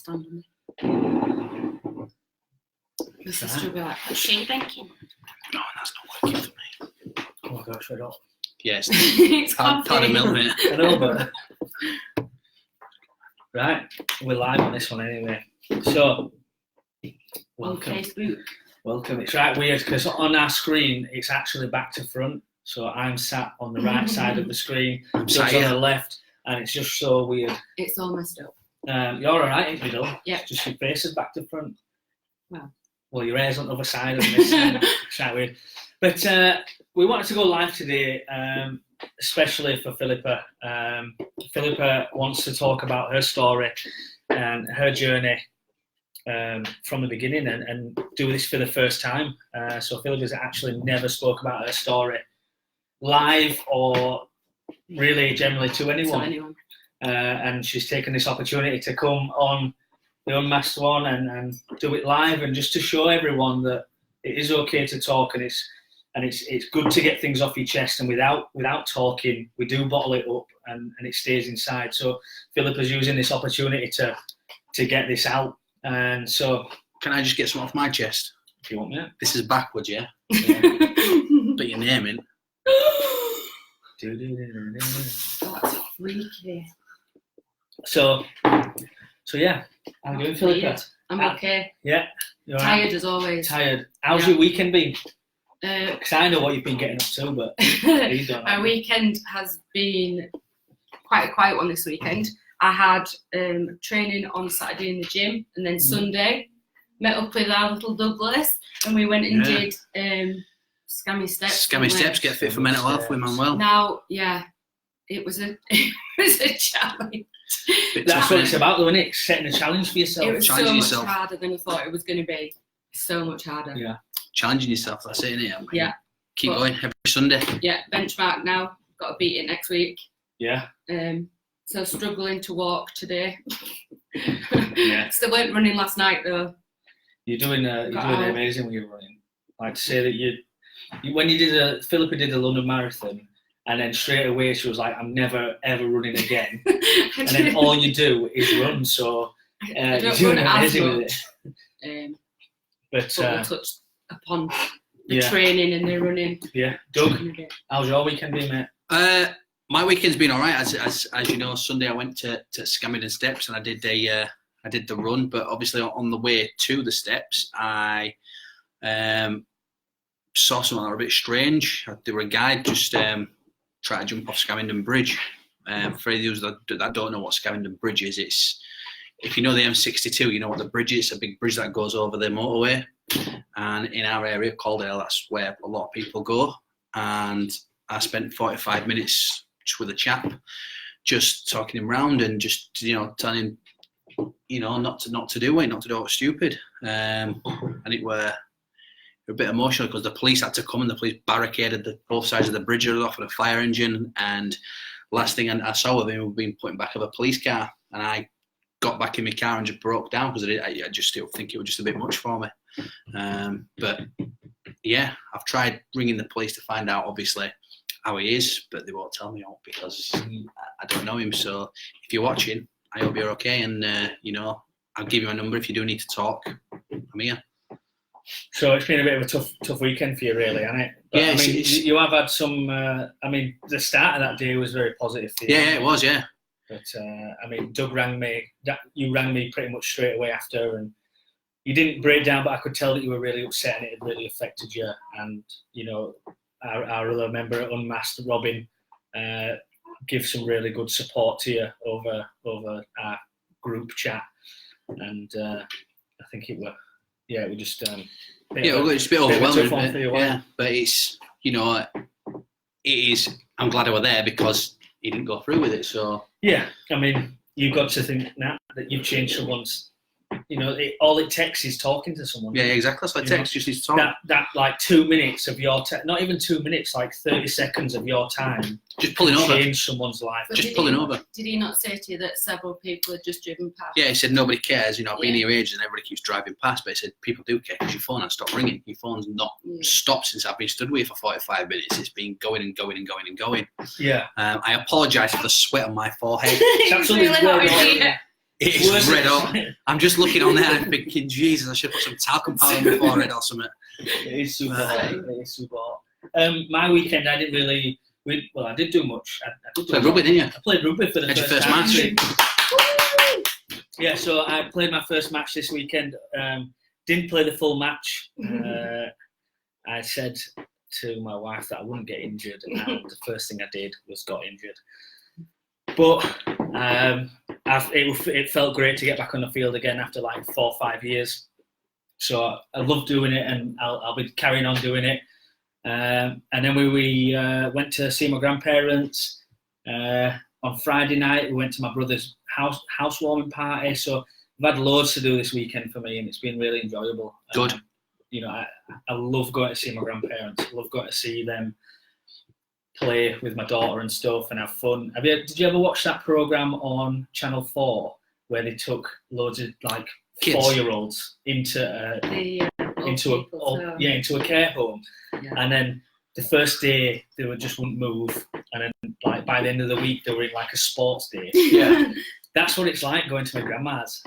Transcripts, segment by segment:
stand on me. My sister will be like, what's she thinking? No, that's not working for me. Oh my gosh, I don't. Yes, It's pound a million. I know, but right, we're live on this one anyway. So, On welcome. Facebook. Welcome. It's right weird because on our screen it's actually back to front. So I'm sat on the right side of the screen, Doug's on the left, and it's just so weird. It's all messed up. You're all right in the middle. Yeah. It's just your face is back to front. Well, your hair's on the other side of this. It's right weird. But we wanted to go live today, especially for Philippa. Philippa wants to talk about her story and her journey from the beginning and do this for the first time. So Philippa's actually never spoke about her story live or really generally to anyone. And she's taken this opportunity to come on the Unmasked one and do it live and just to show everyone that it is okay to talk and it's good to get things off your chest, and without talking we do bottle it up and it stays inside. So Philippa's using this opportunity to get this out. And so, can I just get some off my chest? If you want me. This is backwards, yeah? But your name in. That's freaky. So yeah. How are you doing, Philippa? I'm okay. Yeah. You're Tired right. as always. Tired. How's your weekend been? Because I know what you've been getting up to, but you don't know. My weekend has been quite a quiet one this weekend. I had training on Saturday in the gym, and then Sunday met up with our little Douglas, and we went and did scammy steps. Scammy steps, get fit for mental health with Manuel. Now, it was a challenge. That's what it's about, though, isn't it? Setting a challenge for yourself. It was Challenging so yourself. much harder than I thought it was going to be. So much harder. Yeah. Challenging yourself, that's it, isn't it? Yeah. Keep going every Sunday. Yeah, benchmark now. Got to beat it next week. Yeah. So struggling to walk today. Yeah. Still weren't running last night though. You're doing amazing when you're running. Like to say that you when you did Philippa did the London Marathon, and then straight away she was like, I'm never ever running again. And then all you do is run. So I you're don't doing run as amazing with much. it. But we'll touch upon the yeah. training and the running. Yeah. Doug, how's your weekend been, mate? My weekend's been all right. As you know, Sunday I went to Scammerdon Steps and I did the run. But obviously on the way to the steps, I saw something that was a bit strange. There were a guy just trying to jump off Scammerdon Bridge. For those that don't know what Scammerdon Bridge is, it's if you know the M62, you know what the bridge is. It's a big bridge that goes over the motorway. And in our area, Caldale, that's where a lot of people go. And I spent 45 minutes with a chap, just talking him round and just telling him, not to do it, not to do it stupid. And it were a bit emotional because the police had to come and the police barricaded both sides of the bridge off with a fire engine. And last thing I saw of him was being put in back of a police car, and I got back in my car and just broke down because I just still think it was just a bit much for me. But yeah, I've tried ringing the police to find out obviously how he is, but they won't tell me all because I don't know him. So if you're watching, I hope you're okay, and I'll give you my number if you do need to talk. I'm here. So it's been a bit of a tough weekend for you, really, hasn't it? But, yeah, you have had some. The start of that day was very positive for you. Yeah, it was. Yeah. But Doug rang me. You rang me pretty much straight away after, and you didn't break down, but I could tell that you were really upset and it had really affected you. And our other member at Unmasked, Robin, give some really good support to you over our group chat, and I think it were just it's a bit overwhelming. Yeah, but it's it is. I'm glad I were there because he didn't go through with it. So yeah, you've got to think now that you've changed someone's. All it takes is talking to someone. Yeah, exactly. That's what it takes. Just needs to talk. That like 2 minutes of your not even 2 minutes, like 30 seconds of your time. Just pulling over. Change someone's life. But just pulling over. Did he not say to you that several people had just driven past? Yeah, he said nobody cares. I've been here ages and everybody keeps driving past. But he said people do care because your phone has stopped ringing. Your phone's not stopped since I've been stood with you for 45 minutes. It's been going and going and going and going. Yeah. I apologise for the sweat on my forehead. It's really hot in here. It is red hot. I'm just looking on there and thinking, Jesus, I should put some talcum powder on my forehead or something. It is super hot. It is super hot. My weekend, I didn't really. I did do much. I did Played rugby, didn't you? I played rugby for the Had your first first time. match? Yeah, so I played my first match this weekend. Didn't play the full match. I said to my wife that I wouldn't get injured, and the first thing I did was got injured. But it felt great to get back on the field again after like 4 or 5 years. So I love doing it, and I'll be carrying on doing it. And then we went to see my grandparents. On Friday night, we went to my brother's housewarming party. So I've had loads to do this weekend for me, and it's been really enjoyable. Good. I love going to see my grandparents. I love going to see them play with my daughter and stuff and have fun. Did you ever watch that programme on Channel 4 where they took loads of like Kids. 4-year-olds into a care home, and then the first day they just wouldn't move, and then like by the end of the week they were in like a sports day. Yeah. That's what it's like going to my grandma's.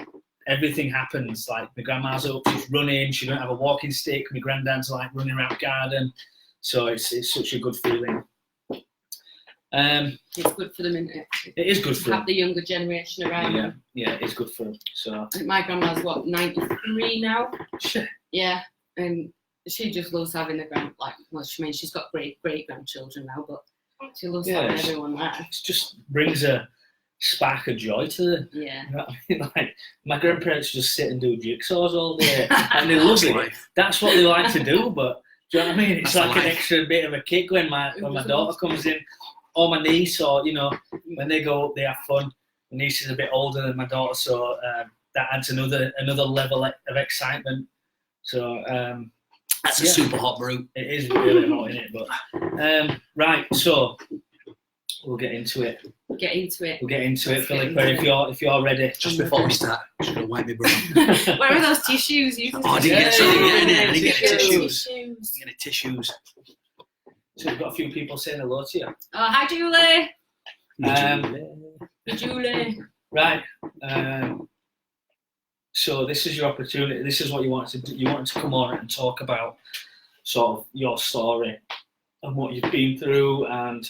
Everything happens. Like my grandma's up, she's running, she don't have a walking stick. My granddad's like running around the garden, so it's such a good feeling. It's good for them, isn't it? It is good for have them. the younger generation around them. Yeah, it's good for them. So I think my grandma's 93 now. Shit. Yeah, and she just loves having the she's got great grandchildren now, but she loves having everyone there. It just brings a spark of joy to them. Yeah. You know what I mean? Like my grandparents just sit and do jigsaws all day, and they love it. That's what they like to do. But do you know what I mean? It's like an extra bit of a kick when my daughter comes in, or my niece, or when they go up, they have fun. My niece is a bit older than my daughter, so that adds another level of excitement. So that's a super hot brew. It is really hot, isn't it? But right, so we'll get into it. We'll get into it, Philippa. If you're ready. Just before we start, I'm just gonna wipe my brow. Where are those tissues? You I didn't get some. I didn't get tissues. tissues. So we've got a few people saying hello to you. Oh, hi, Julie. Julie. Right. So this is your opportunity. This is what you wanted to do. You wanted to come on and talk about sort of your story and what you've been through, and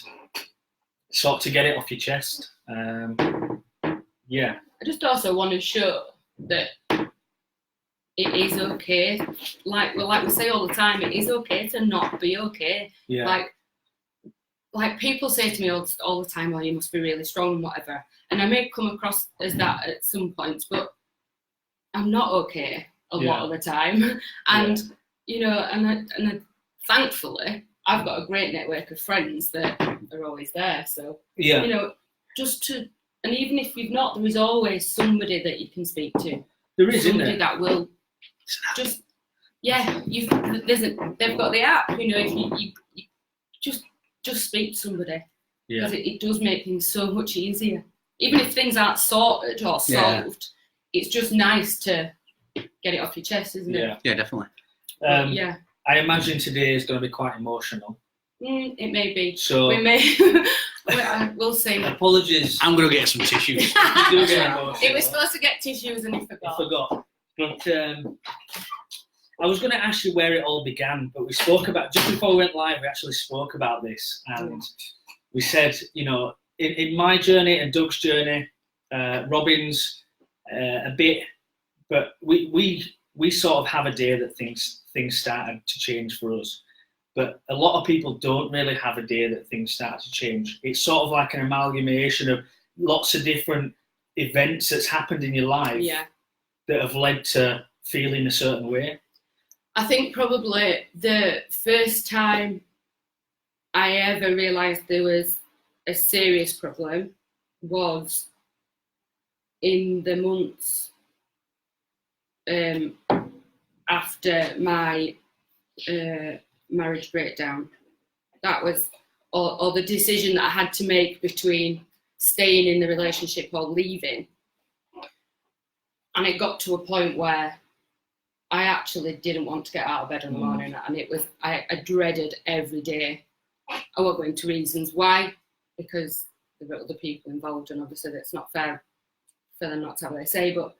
sort of to get it off your chest. Yeah. I just also want to show that it is okay. Like we say all the time, it is okay to not be okay. Yeah. Like people say to me all the time, "Oh, you must be really strong and whatever." And I may come across as that at some points, but I'm not okay a lot of the time. And and thankfully, I've got a great network of friends that are always there. So and even if you've not, there is always somebody that you can speak to. There is, somebody isn't there? that will just they've got the app. If you just speak to somebody, because it does make things so much easier. Even if things aren't sorted or solved, it's just nice to get it off your chest, isn't it? Yeah, definitely. I imagine today is going to be quite emotional. It may be. So we may. We'll see. Apologies. I'm going to get some tissues. It was supposed to get tissues and he forgot. But I was going to ask you where it all began, but we spoke about, just before we went live, we actually spoke about this, and we said, in my journey and Doug's journey, Robin's a bit, but we sort of have a day that things started to change for us. But a lot of people don't really have a day that things start to change. It's sort of like an amalgamation of lots of different events that's happened in your life that have led to feeling a certain way. I think probably the first time I ever realised there was a serious problem was in the months after my marriage breakdown. That was, or the decision that I had to make between staying in the relationship or leaving. And it got to a point where I actually didn't want to get out of bed in the morning, and I dreaded every day. I won't go into reasons why, because there were other people involved, and obviously that's not fair for them not to have their say. But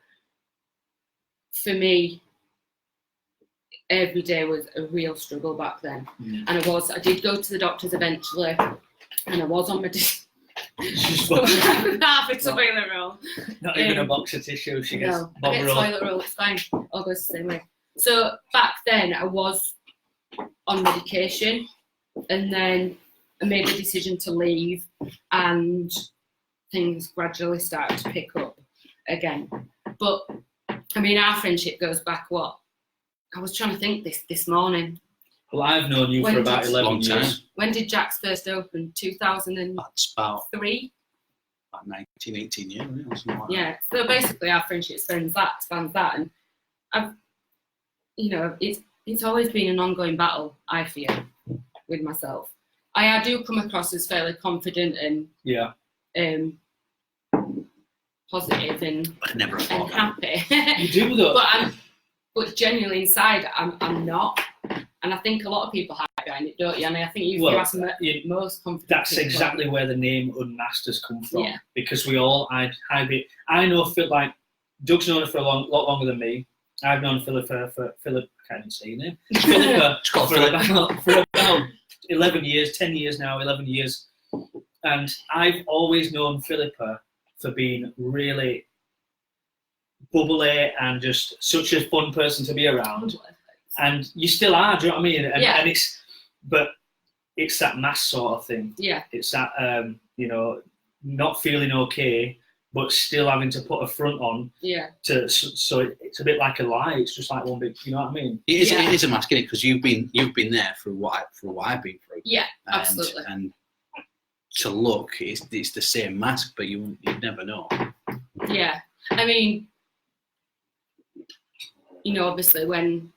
for me, every day was a real struggle back then. And I did go to the doctors eventually, and I was on my half a toilet roll. Not even a box of tissue. She gets No, I get toilet roll, it's fine. All goes the same way. So back then I was on medication, and then I made the decision to leave, and things gradually started to pick up again. But I mean, our friendship goes back what? I was trying to think this morning. Well, I've known you for about 11 years. When did Jack's first open? 2003? That's about 19, 18 years, or something like yeah. So basically, our friendship spans that, and I've, it's always been an ongoing battle. I feel with myself. I do come across as fairly confident and positive and happy. You do though. But genuinely inside, I'm not. And I think a lot of people hide behind it, don't you? And I think you ask most confident That's people. exactly where the name Unmasked has come from. Yeah. Because we all hide it. I know Phil, like, Doug's known her for a lot longer than me. I've known Philippa for Philip, I can't even say your name. Philippa for about 11 years, 10 years now, 11 years. And I've always known Philippa for being really bubbly and just such a fun person to be around. And you still are, do you know what I mean? And it's that mask sort of thing. Yeah. It's that not feeling okay, but still having to put a front on. Yeah. So it's a bit like a lie. It's just like one big, you know what I mean? It is a mask, isn't it? Because you've been there for what I've been through. Yeah, absolutely. And to look, it's the same mask, but you never know. Yeah, I mean, obviously when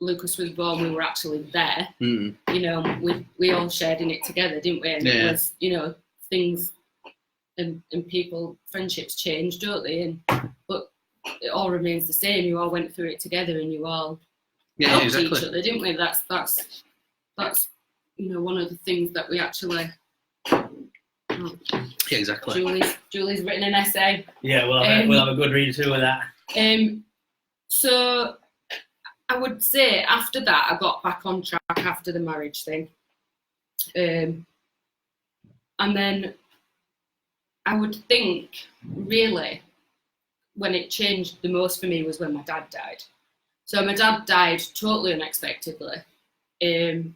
Lucas was born, we were actually there. We all shared in it together, didn't we? And it was, things and people, friendships change, don't they? But it all remains the same. You all went through it together, and you all helped each other, didn't we? That's one of the things that we actually. Yeah, exactly. Julie's written an essay. Yeah, we'll have a good read through of that. So I would say after that, I got back on track after the marriage thing. And then I would think, really, when it changed the most for me was when my dad died. So my dad died totally unexpectedly. And,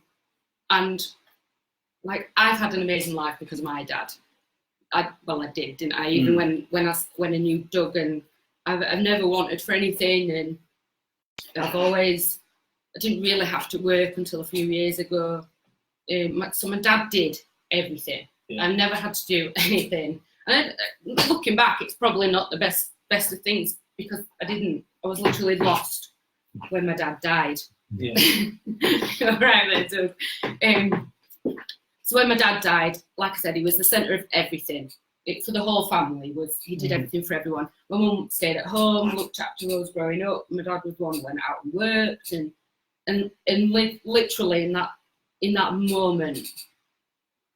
like, I've had an amazing life because of my dad. I did, didn't I? Even when I knew Doug, and I've never wanted for anything, and I didn't really have to work until a few years ago. So my dad did everything. Yeah. I never had to do anything. And looking back, it's probably not the best of things because I was literally lost when my dad died. Yeah. All right there, Doug. So when my dad died, like I said, he was the centre of everything. For the whole family, he did everything for everyone. My mum stayed at home, looked after us growing up. My dad was the one who went out and worked, and literally in that moment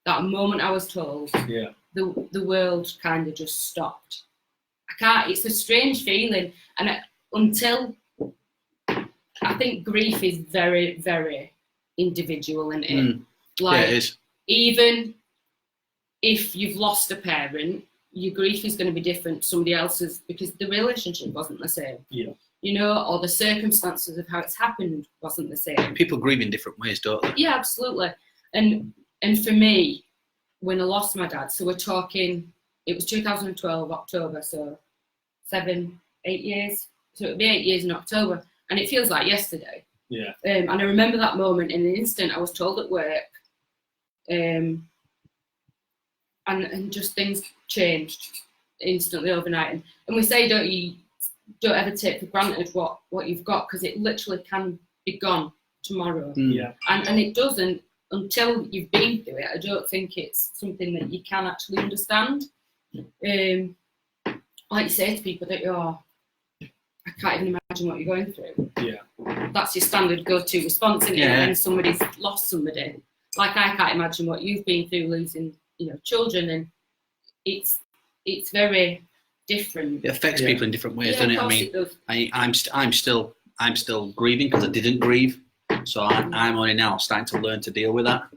I was told, the world kind of just stopped. It's a strange feeling, and until I think grief is very, very individual, isn't it? Like, it is. Even if you've lost a parent, your grief is going to be different to somebody else's because the relationship wasn't the same. Yeah. Or the circumstances of how it's happened wasn't the same. People grieve in different ways, don't they? Yeah, absolutely. And for me, when I lost my dad, so we're talking, it was 2012, October, so 7-8 years. So it'll be 8 years in October. And it feels like yesterday. Yeah. And I remember that moment in an instant. I was told at work, and just things changed instantly overnight. And we say, don't ever take for granted what you've got, because it literally can be gone tomorrow. Yeah. And it doesn't until you've been through it. I don't think it's something that you can actually understand. Like you say to people that I can't even imagine what you're going through. Yeah. That's your standard go-to response, isn't it? When somebody's lost somebody. Like, I can't imagine what you've been through losing, children, and it's very different. It affects people in different ways, Yeah, doesn't of it? I course mean, it does. I'm still grieving because I didn't grieve, so I'm only now starting to learn to deal with that,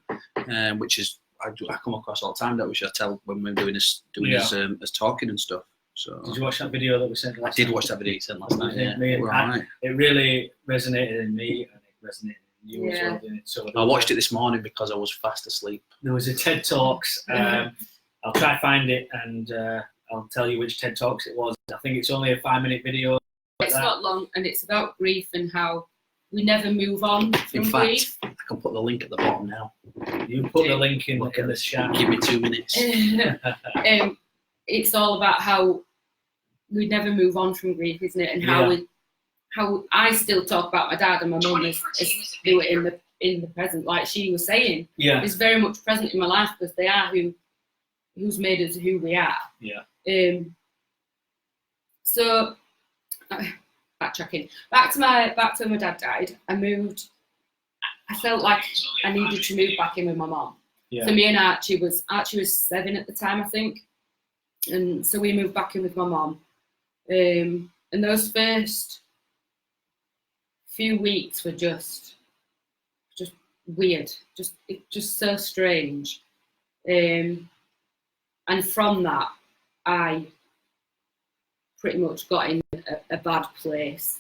which is I come across all the time. That we should tell when we're doing this as talking and stuff. So Did you watch that video that we sent last I did night? watch that video you sent last night. Yeah, Me and we're all right. It really resonated in me, and it resonated in you as well, didn't it? So I watched it this morning because I was fast asleep. There was a TED Talks. I'll try to find it, and I'll tell you which TED Talks it was. I think it's only a 5-minute video. It's not long, and it's about grief and how we never move on from In fact, grief. I can put the link at the bottom now. You put the link in the chat. Give me 2 minutes. It's all about how we never move on from grief, isn't it? And how I still talk about my dad and my mum as they were in the present, like she was saying. Yeah. It's very much present in my life because they are who's made us who we are. Yeah. So backtracking back to when my dad died, I moved. I felt like I needed to move back in with my mom. Yeah. For me and Archie was 7 at the time, I think, and so we moved back in with my mom. And those first few weeks were just weird, just so strange. And from that, I pretty much got in a bad place.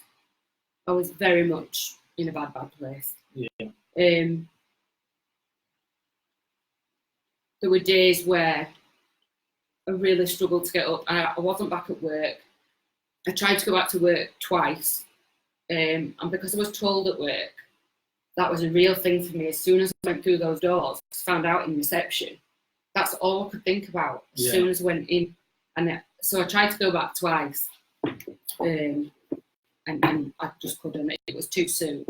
I was very much in a bad place. Yeah. There were days where I really struggled to get up, and I wasn't back at work. I tried to go back to work twice, and because I was told at work, that was a real thing for me. As soon as I went through those doors, found out in reception, that's all I could think about as soon as I went in. And so I tried to go back twice, and I just couldn't. It was too soon.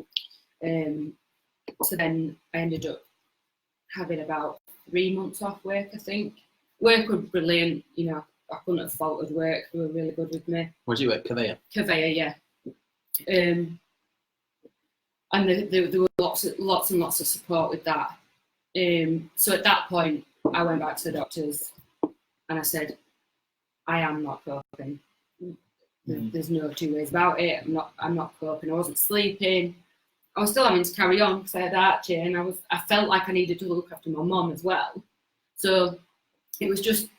So then I ended up having about 3 months off work, I think. Work was brilliant, I couldn't have faulted work. They were really good with me. Where do you work? Conveyor, yeah. And there were lots and lots of support with that. So at that point, I went back to the doctors and I said, I am not coping. There's no two ways about it. I'm not coping. I wasn't sleeping. I was still having to carry on because I had Archie, and I felt like I needed to look after my mum as well. So it was just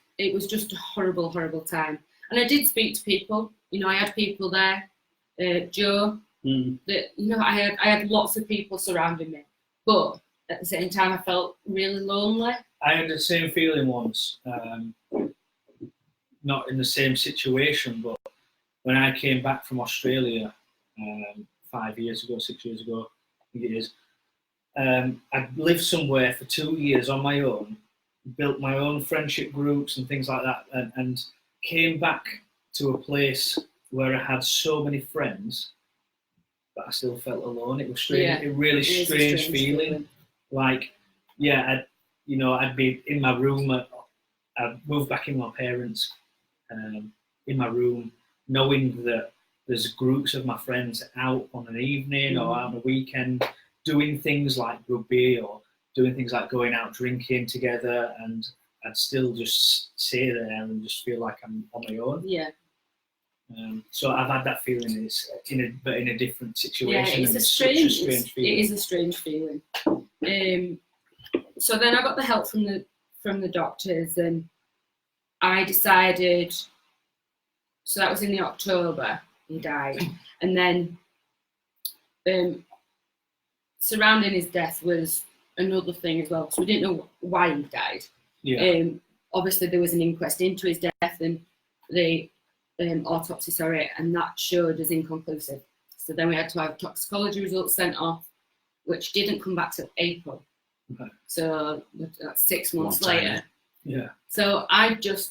a horrible, horrible time. And I did speak to people. I had people there, Joe. That I had lots of people surrounding me, but at the same time, I felt really lonely. I had the same feeling once. Not in the same situation, but when I came back from Australia 6 years ago, I think it is, I'd lived somewhere for 2 years on my own, built my own friendship groups and things like that, and came back to a place where I had so many friends, but I still felt alone. It was strange. Yeah, a really strange feeling. Like, I'd be in my room. I'd moved back in with my parents, in my room, knowing that there's groups of my friends out on an evening or out on a weekend doing things like rugby or doing things like going out drinking together, and I'd still just stay there and just feel like I'm on my own. Yeah. So I've had that feeling, but in a different situation. Yeah, it's such a strange feeling. It is a strange feeling. So then I got the help from the doctors, and I decided. So that was in the October. He died, and then surrounding his death was another thing as well, because we didn't know why he died. Yeah. Obviously, there was an inquest into his death, and the autopsy, and that showed as inconclusive. So then we had to have toxicology results sent off, which didn't come back till April. Okay. So that's 6 months later. Yeah. So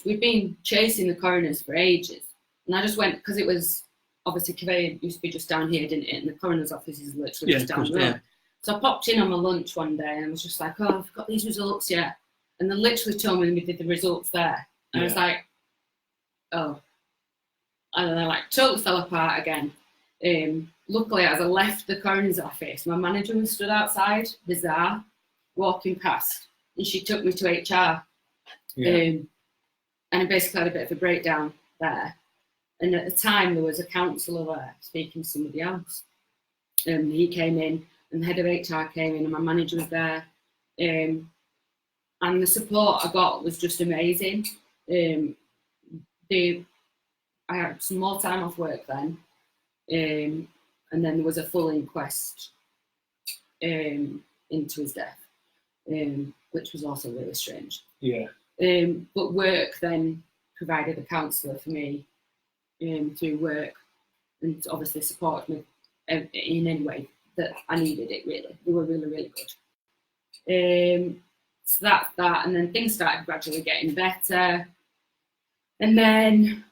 we'd been chasing the coroners for ages, and I just went, because it was obviously Conveyor used to be just down here, didn't it? And the coroner's office is literally just down the road. Yeah. So I popped in on my lunch one day and I was just like, oh, I've got these results yet. And they literally told me we did the results there. And I was like, oh. And then I totally fell apart again. Luckily, as I left the coroner's office, my manager was stood outside, bizarre, walking past. And she took me to HR. Yeah. And I basically had a bit of a breakdown there. And at the time, there was a counsellor there speaking to somebody else. He came in, and the head of HR came in, and my manager was there. And the support I got was just amazing. I had some more time off work then, and then there was a full inquest into his death, which was also really strange. Yeah. But work then provided a counsellor for me through work, and obviously supported me in any way that I needed it, really. They were really, really good. So that's that, and then things started gradually getting better. And then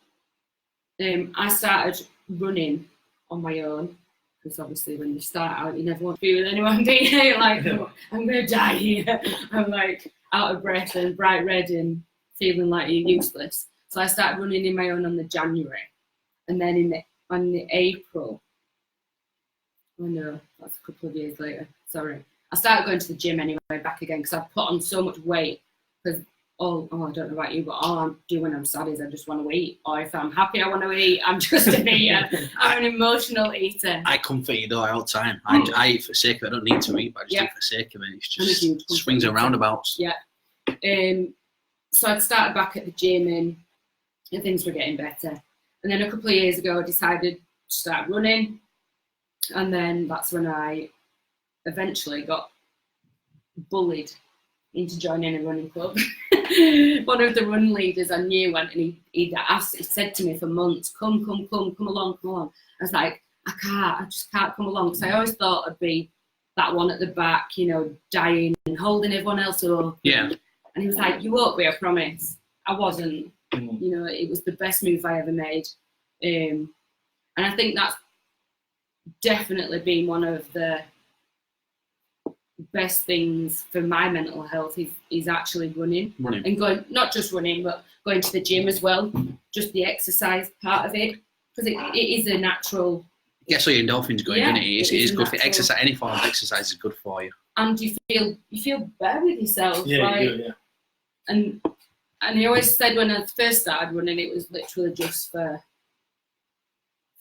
I started running on my own, because obviously when you start out, you never want to be with anyone, do you? You're like, I'm going to die here. I'm like out of breath and bright red and feeling like you're useless. So I started running in my own on the January. And then on the April, oh no, that's a couple of years later, sorry. I started going to the gym anyway, back again, because I've put on so much weight. Because I don't know about you, but all I do when I'm sad is I just want to eat. Or if I'm happy, I want to eat. I'm just an eater. I'm an emotional eater. I comfort you though all the time. I eat for the sake of it. I don't need to eat, but I just eat for the sake of it. It's just swings and roundabouts. Yeah. So I'd started back at the gym, and things were getting better. And then a couple of years ago, I decided to start running. And then that's when I eventually got bullied into joining a running club. One of the run leaders I knew went, and he said to me for months, come along. I was like, I just can't come along. Because I always thought I'd be that one at the back, dying and holding everyone else up. Yeah. And he was like, you won't be, I promise. I wasn't. It was the best move I ever made. And I think that's definitely been one of the best things for my mental health is actually running. And going, not just running, but going to the gym as well, just the exercise part of it, because it is a natural. It gets all your endorphins going, doesn't it? It is good for natural. exercise. Any form of exercise is good for you. And you feel better with yourself. Yeah, you do, yeah. And I always said when I first started running, it was literally just for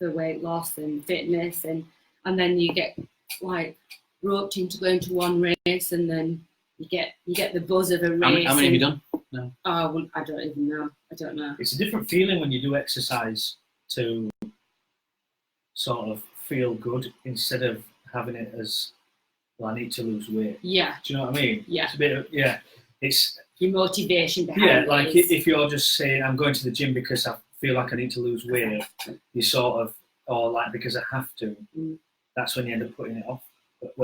weight loss and fitness, and then you get like roped into going to one race, and then you get the buzz of a race. How many have you done? No. Oh, I don't even know. I don't know. It's a different feeling when you do exercise to sort of feel good instead of having it as, well, I need to lose weight. Yeah. Do you know what I mean? Yeah. It's a bit of, it's your motivation behind yeah, it. like if you're just saying I'm going to the gym because I feel like I need to lose weight, you sort of, or like because I have to, that's when you end up putting it off. But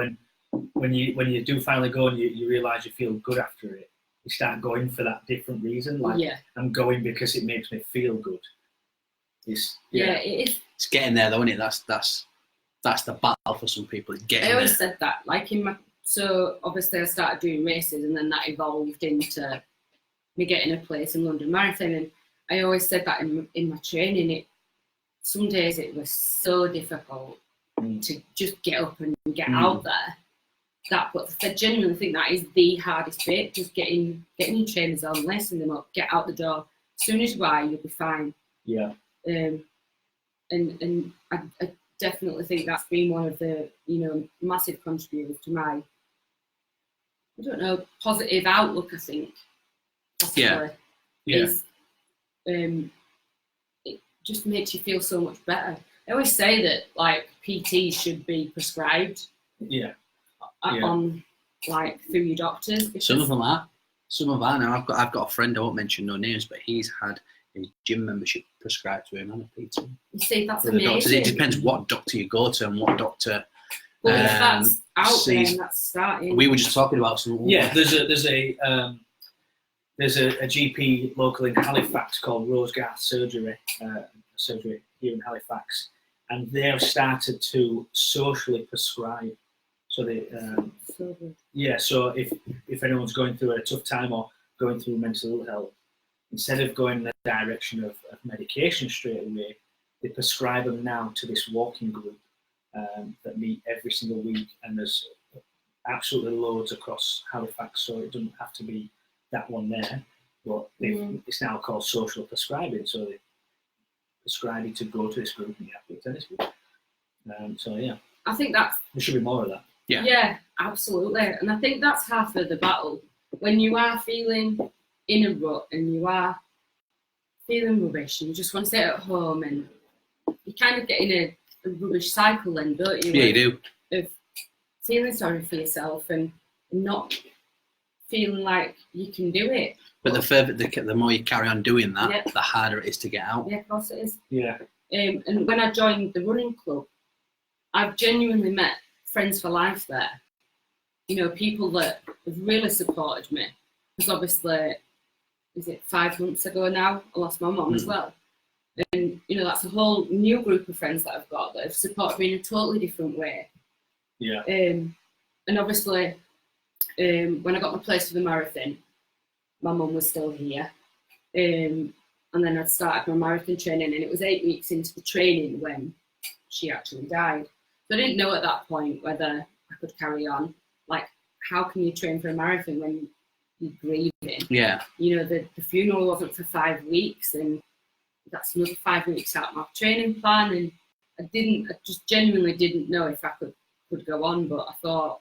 when you do finally go and you realise you feel good after it, you start going for that different reason. Like I'm going because it makes me feel good. It is. It's getting there though, isn't it? That's the battle for some people. It's getting I always there. said that. Like so obviously I started doing races, and then that evolved into me getting a place in London Marathon. And I always said that in my training. Some days it was so difficult to just get up and get out there. But I genuinely think that is the hardest bit. Just getting your trainers on, lacing them up, get out the door. As soon as you are, you'll be fine. Yeah. And I definitely think that's been one of the massive contributors to my, I don't know, positive outlook. I think. Possibly, it just makes you feel so much better. I always say that like PTs should be prescribed. On like through your doctors. Some of them are. Now I've got a friend, I won't mention no names, but he's had his gym membership prescribed to him and a PT. You see, that's amazing. It depends what doctor you go to and what doctor. Well, if that's out there and that's starting. We were just talking about some. Yeah, there's a GP local in Halifax called Rosegarth Surgery here in Halifax, and they have started to socially prescribe. So they, so good. So if anyone's going through a tough time or going through mental health, instead of going in the direction of medication straight away, they prescribe them now to this walking group that meet every single week, and there's absolutely loads across Halifax, so it doesn't have to be that one there, but it's now called social prescribing, so they prescribed to go to this group and you have to attend this group. So yeah, I think that's there should be more of that. yeah, absolutely, and I think that's half of the battle. When you are feeling in a rut and you are feeling rubbish and you just want to sit at home and you kind of get in a rubbish cycle then, don't you? Yeah, you do. Of feeling sorry for yourself and not feeling like you can do it. But the more you carry on doing that, Yeah. the harder it is to get out. Yeah, of course it is. Yeah. And when I joined the running club, I've genuinely met friends for life there. You know, people that have really supported me. Because obviously, is it 5 months ago now? I lost my mum as well. And, you know, that's a whole new group of friends that I've got that have supported me in a totally different way. Yeah. And obviously, when I got my place for the marathon, my mum was still here. And then I'd started my marathon training, and it was 8 weeks into the training when she actually died. So I didn't know at that point whether I could carry on. Like, how can you train for a marathon when you're grieving? Yeah. You know, the funeral wasn't for 5 weeks, and that's another 5 weeks out of my training plan. And I just genuinely didn't know if I could go on, but I thought,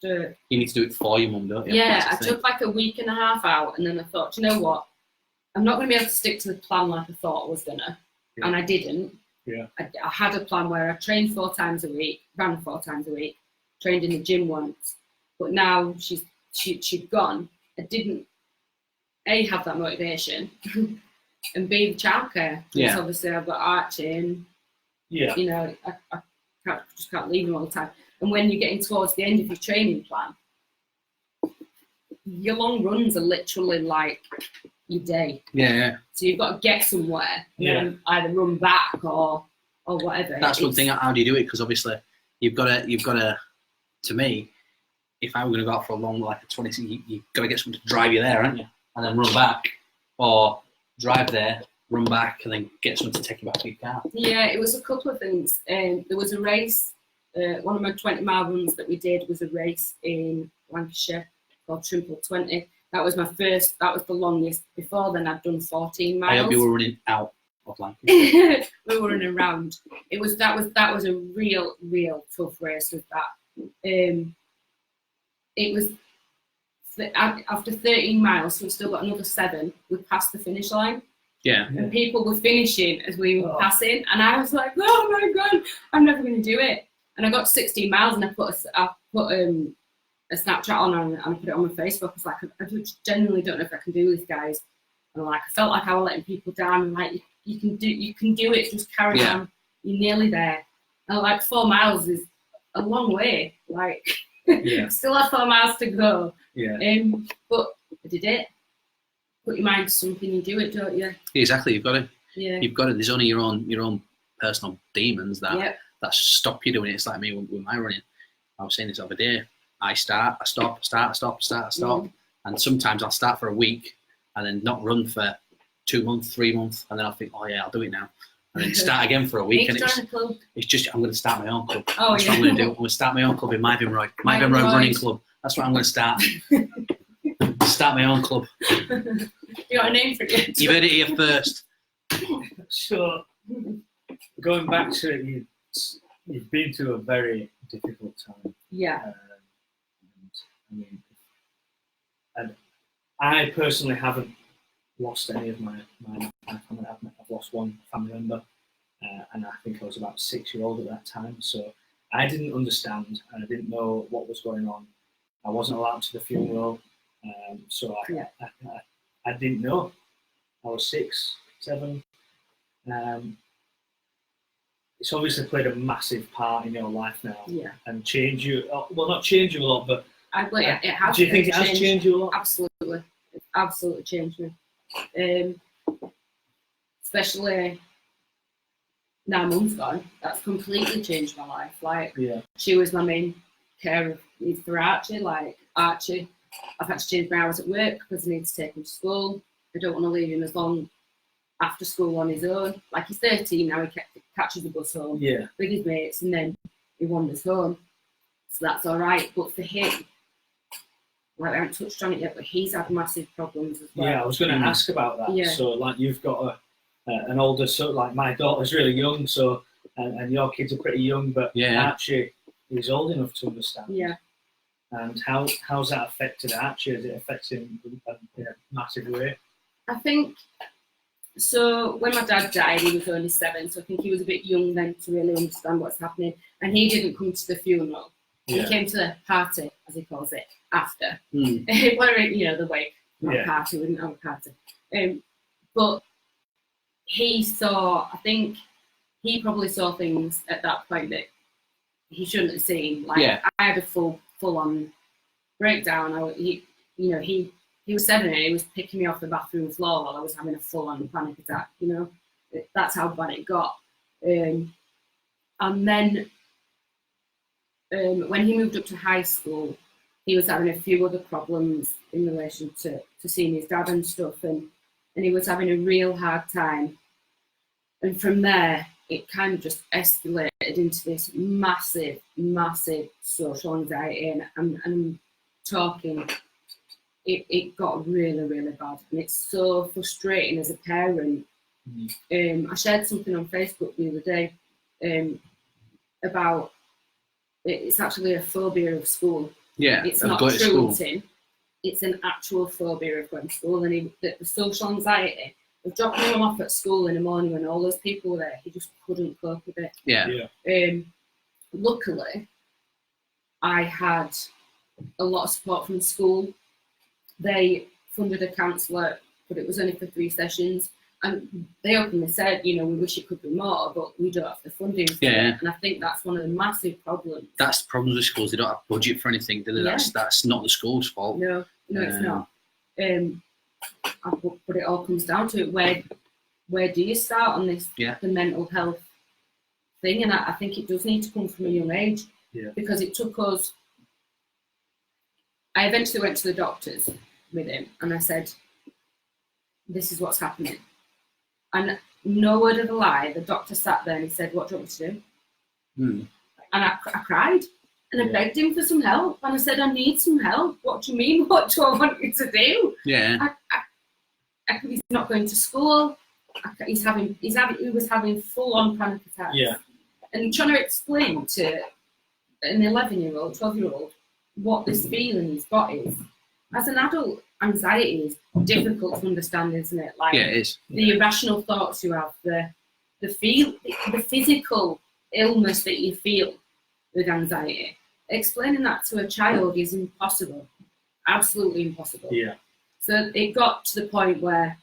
You need to do it for your mum, don't you? yeah, I took like a week and a half out, and then I thought, you know what? I'm not going to be able to stick to the plan like I thought I was going to. Yeah. And I didn't. Yeah. I had a plan where I trained 4 times a week, ran 4 times a week, trained in the gym once. But now she'd gone. I didn't, A, have that motivation, and B, the childcare. Yeah. Because obviously I've got Archie, and, Yeah. you know, I can't leave him all the time. And when you're getting towards the end of your training plan, your long runs are literally like your day. Yeah. So you've got to get somewhere and Yeah. then either run back or whatever. That's one thing. How do you do it? Because obviously, you've got to. To me, if I were going to go out for a long, like a 20, you've got to get someone to drive you there, haven't you? And then run back, or drive there, run back, and then get someone to take you back to your car. Yeah, it was a couple of things. There was a race. One of my 20-mile runs that we did was a race in Lancashire called Trimble 20. That was my first. That was the longest. Before then, I'd done 14 miles. I hope you were running out of Lancashire. We were running around. That was a real tough race with that. It was after 13 miles, so we still got another 7. We passed the finish line. Yeah. And people were finishing as we were passing, and I was like, "Oh my god, I'm never going to do it." And I got 16 miles, and I put a Snapchat on and I put it on my Facebook. I was like, I genuinely don't know if I can do this, guys. And like, I felt like I was letting people down. And like, you can do it. Just carry on. You're nearly there. And like 4 miles is a long way. Like, still have 4 miles to go. Yeah. But I did it. Put your mind to something, you do it, don't you? Exactly. You've got to. Yeah. You've got to. There's only your own personal demons that stop you doing it. It's like me with my running. I was saying this the other day. I start, I stop, and sometimes I'll start for a week and then not run for 2 months, 3 months, and then I'll think, oh yeah, I'll do it now, and then start again for a week. And it's just I'm going to start my own club. Oh, That's what I'm going to do. I'm going to start my own club in Myvin Road Running Club. That's what I'm going to start. Start my own club. You got a name for it? You've heard it here first. So, going back to it, you've been through a very difficult time. Yeah. And I personally haven't lost any of my family. I've lost one family member, and I think I was about 6-year-old at that time. So I didn't understand, and I didn't know what was going on. I wasn't allowed to the funeral, so I didn't know. I was 6, 7. It's obviously played a massive part in your life now, and change you. Well, not change you a lot, but it has. Do you think it has changed you a lot? Absolutely, it's absolutely changed me. Especially now, Mum's gone. That's completely changed my life. Like, she was my main carer for Archie. Like Archie, I've had to change my hours at work because I need to take him to school. I don't want to leave him as long after school on his own. Like, he's 13 now, he catches the bus home with his mates, and then he wanders home. So that's all right. But for him, like, I haven't touched on it yet, but he's had massive problems as well. Yeah, I was going to ask about that. Yeah. So, like, you've got an older son, like my daughter's really young, so and your kids are pretty young, but Archie is old enough to understand. Yeah. And how's that affected Archie? Has it affected him in a massive way? I think so. When my dad died, he was only 7, so I think he was a bit young then to really understand what's happening. And he didn't come to the funeral. He came to the party, as he calls it, after. The wake, not party. We didn't have a party. But he saw. I think he probably saw things at that point that he shouldn't have seen. Like I had a full on breakdown. He was 7 and he was picking me off the bathroom floor while I was having a full on panic attack. That's how bad it got. And then when he moved up to high school, he was having a few other problems in relation to seeing his dad and stuff, and he was having a real hard time. And from there, it kind of just escalated into this massive, massive social anxiety, and talking. It got really, really bad, and it's so frustrating as a parent. I shared something on Facebook the other day about it's actually a phobia of school. Yeah, it's not truancy. It's an actual phobia of going to school, and the social anxiety of dropping him off at school in the morning when all those people were there, he just couldn't cope with it. Yeah. Luckily, I had a lot of support from school. They funded a counsellor, but it was only for 3 sessions. And they openly said, we wish it could be more, but we don't have the funding for it. And I think that's one of the massive problems. That's the problem with schools. They don't have budget for anything, do they? That's not the school's fault. No, it's not. But it all comes down to where do you start on this, the mental health thing? And I think it does need to come from a young age, because it took us. I eventually went to the doctors with him, and I said, "This is what's happening." And no word of a lie, the doctor sat there and he said, "What do you want me to do?" And I cried, and I begged him for some help, and I said, "I need some help. What do you mean? What do I want you to do?" He's not going to school. He was having full-on panic attacks. And trying to explain to an 11-year-old, 12-year-old what this feeling he's got is, as an adult, anxiety is difficult to understand, isn't it? Like, it is. The irrational thoughts you have, the physical illness that you feel with anxiety. Explaining that to a child is impossible, absolutely impossible. So it got to the point where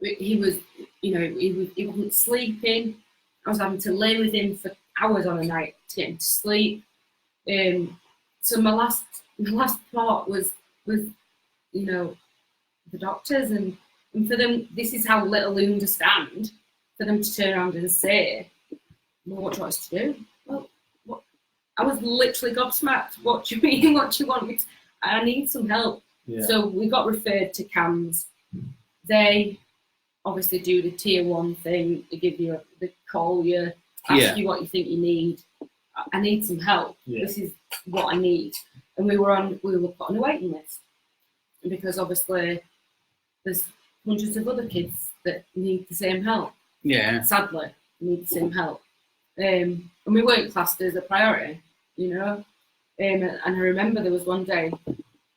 he was, he wasn't sleeping. I was having to lay with him for hours on a night to get him to sleep. So my last thought was the doctors, and for them, this is how little they understand. For them to turn around and say, "Well, what do you want us to do?" Well, what? I was literally gobsmacked. What do you mean? What do you want me to? I need some help. So we got referred to CAMS. They obviously do the tier 1 thing. They call you, ask you what you think you need. I need some help. This is what I need. And we were put on a waiting list, because obviously there's hundreds of other kids that need the same help. Sadly, need the same help. And we weren't classed as a priority, And I remember there was one day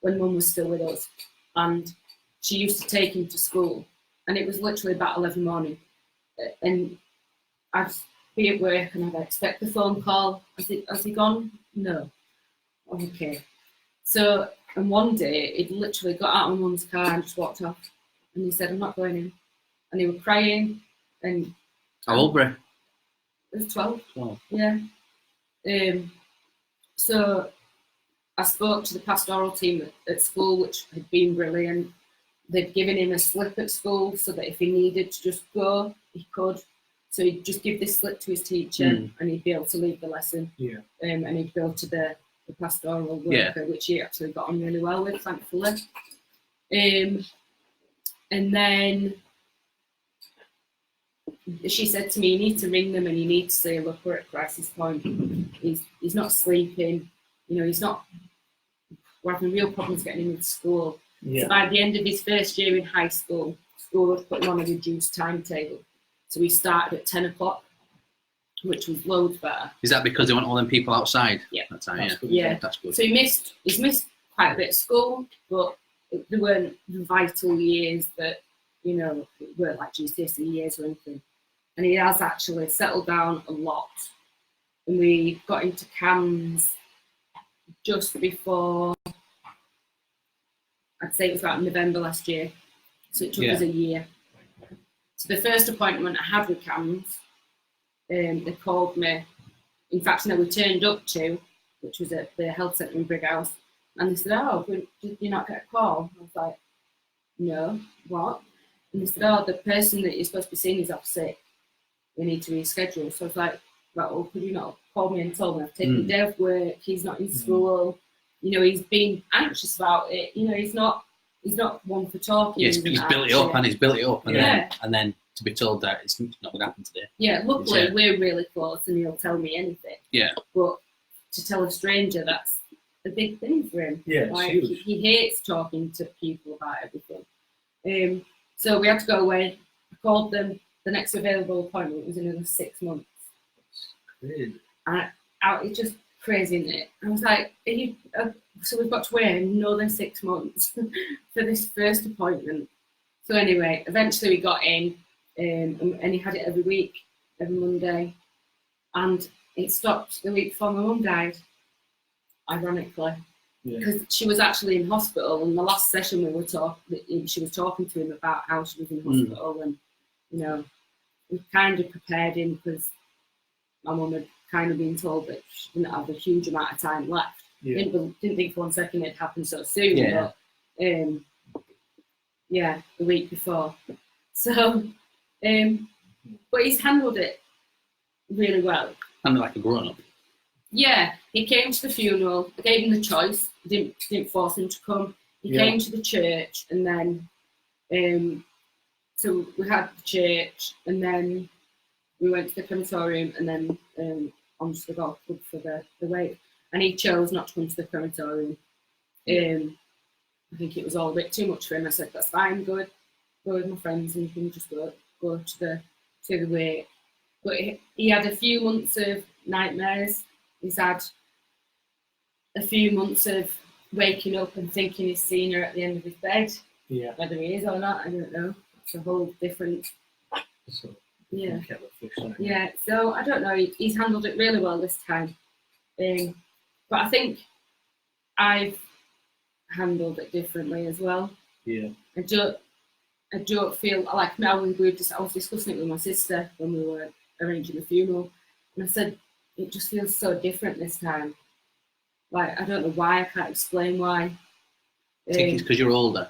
when Mum was still with us, and she used to take him to school, and it was literally about 11 morning, and I'd be at work and I'd expect the phone call. Has he gone? No. Okay. So, and one day he'd literally got out of my mum's car and just walked off, and he said, "I'm not going in," and he was crying. And how old were he? It was 12. 12. Yeah. So I spoke to the pastoral team at school, which had been brilliant. They'd given him a slip at school so that if he needed to just go, he could. So he'd just give this slip to his teacher, and he'd be able to leave the lesson. And he'd go to the pastoral worker, which he actually got on really well with, thankfully. And then she said to me, "You need to ring them and you need to say, look, we're at crisis point. He's not sleeping. We're having real problems getting him into school." So by the end of his first year in high school, school had put him on a reduced timetable. So we started at 10 o'clock, which was loads better. Is that because they want all them people outside? Yeah. That time, That's yeah. good. Yeah. That's good. So he's missed quite a bit of school, but there weren't the vital years that, you know, weren't like GCSE years or anything. And he has actually settled down a lot. And we got into CAMS just before, I'd say it was about November last year. So it took us a year. So the first appointment I had with CAMS, they called me. In fact, we turned up to, which was at the health centre in Brighouse, and they said, "Oh, did you not get a call?" I was like, "No, what?" And they said, "Oh, the person that you're supposed to be seeing is off sick. We need to reschedule." So I was like, "Right, well, could you not call me and told me I've taken a day off work, he's not in school, you know, he's been anxious about it, you know, he's not one for talking." Yeah, he's built it up, and he's built it up, and then to be told that it's not going to happen today. Yeah, luckily we're really close, and he'll tell me anything. Yeah. But to tell a stranger, that's a big thing for him. Yeah, like huge. he hates talking to people about everything. So we had to go away. I called them. The next available appointment was another 6 months. Really? And it's just crazy, isn't it? I was like, "Are you, so we've got to wait another 6 months for this first appointment." So anyway, eventually we got in, and he had it every week, every Monday. And it stopped the week before my mum died, ironically. Because she was actually in hospital, and the last session we were she was talking to him about how she was in hospital, and, you know, we kind of prepared him because my mum had kind of been told that she didn't have a huge amount of time left. Didn't think for 1 second it'd happen so soon. Yeah. But, the week before. So, but he's handled it really well. I'm like a grown up. Yeah, he came to the funeral. I gave him the choice. Didn't force him to come. He came to the church, and then, so we had the church, and then we went to the crematorium, and then onto the golf club for the wake. And he chose not to come to the crematorium. I think it was all a bit too much for him. I said, "That's fine. Go with my friends, and you can just go to the wake." But he had a few months of nightmares. He's had a few months of waking up and thinking he's seen her at the end of his bed. Yeah. Whether he is or not, I don't know. It's a whole different. So, yeah. Yeah. So I don't know. He's handled it really well this time. But I think I've handled it differently as well. Yeah. I don't feel like now I was discussing it with my sister when we were arranging the funeral, and I said it just feels so different this time. Like, I don't know why. I can't explain why. I think it's because you're older,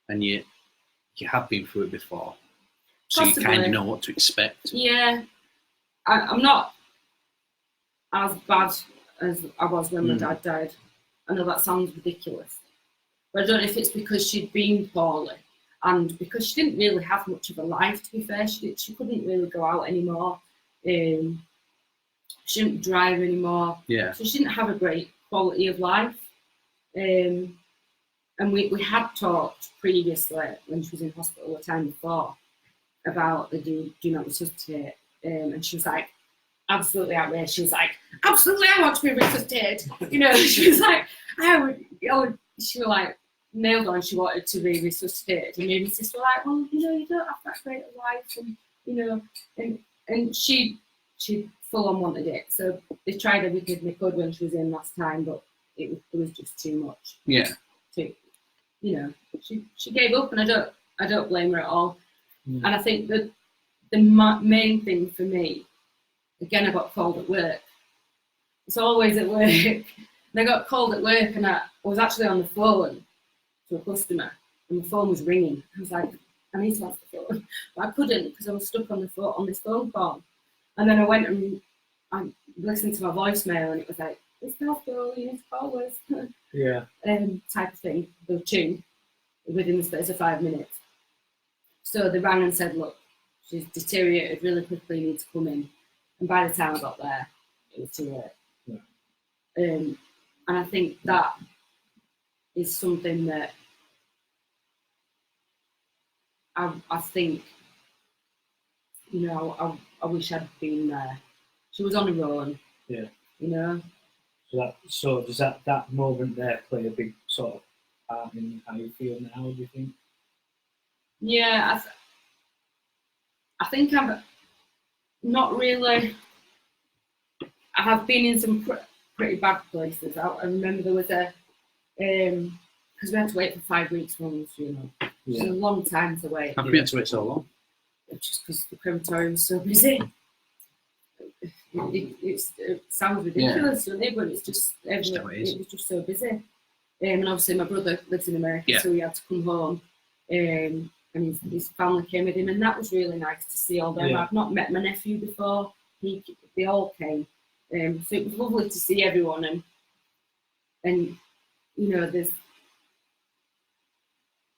and you have been through it before, so Possibly. you kind of know what to expect. Yeah, I'm not as bad as I was when my dad died. I know that sounds ridiculous, but I don't know if it's because she'd been poorly, and because she didn't really have much of a life, to be fair. She couldn't really go out anymore. She didn't drive anymore. Yeah. So she didn't have a great quality of life. And we had talked previously when she was in hospital the time before about the do not resuscitate. And she was like, absolutely outraged. She was like, "Absolutely, I want to be resuscitated." You know, she was like, she was like, nailed on, she wanted to be resuscitated. And me and my sister were like, "Well, you know, you don't have that great a life." And, you know, and she full on wanted it. So they tried everything they could when she was in last time, but it was just too much. Yeah. You know, she gave up, and I don't blame her at all. And I think that the main thing for me, again, I got called at work. It's always at work. And I got called at work, and I was actually on the phone to a customer, and the phone was ringing. I was like, I need to answer the phone, but I couldn't because I was stuck on this phone call. And then I went and I listened to my voicemail, and it was like, "It's the hospital, you need to call us." Yeah. Type of thing, the tune, within the space of 5 minutes. So they rang and said, "Look, she's deteriorated really quickly, you need to come in." And by the time I got there, it was too late. Yeah. And I think that is something that I think, you know, I wish I'd been there. She was on her own. Yeah. You know. So does that moment there play a big sort of part in how you feel now? Do you think? Yeah, I think I'm not really. I have been in some pretty bad places. I remember there was because we had to wait for 5 weeks for Mum's funeral. Yeah. It's a long time to wait. I've been to it so long. Just because the crematorium's so busy. It sounds ridiculous, doesn't it? But it's just it was just so busy. And obviously my brother lives in America, so he had to come home. And his family came with him, and that was really nice to see all them. Yeah. I've not met my nephew before. They all came. So it was lovely to see everyone, and you know, there's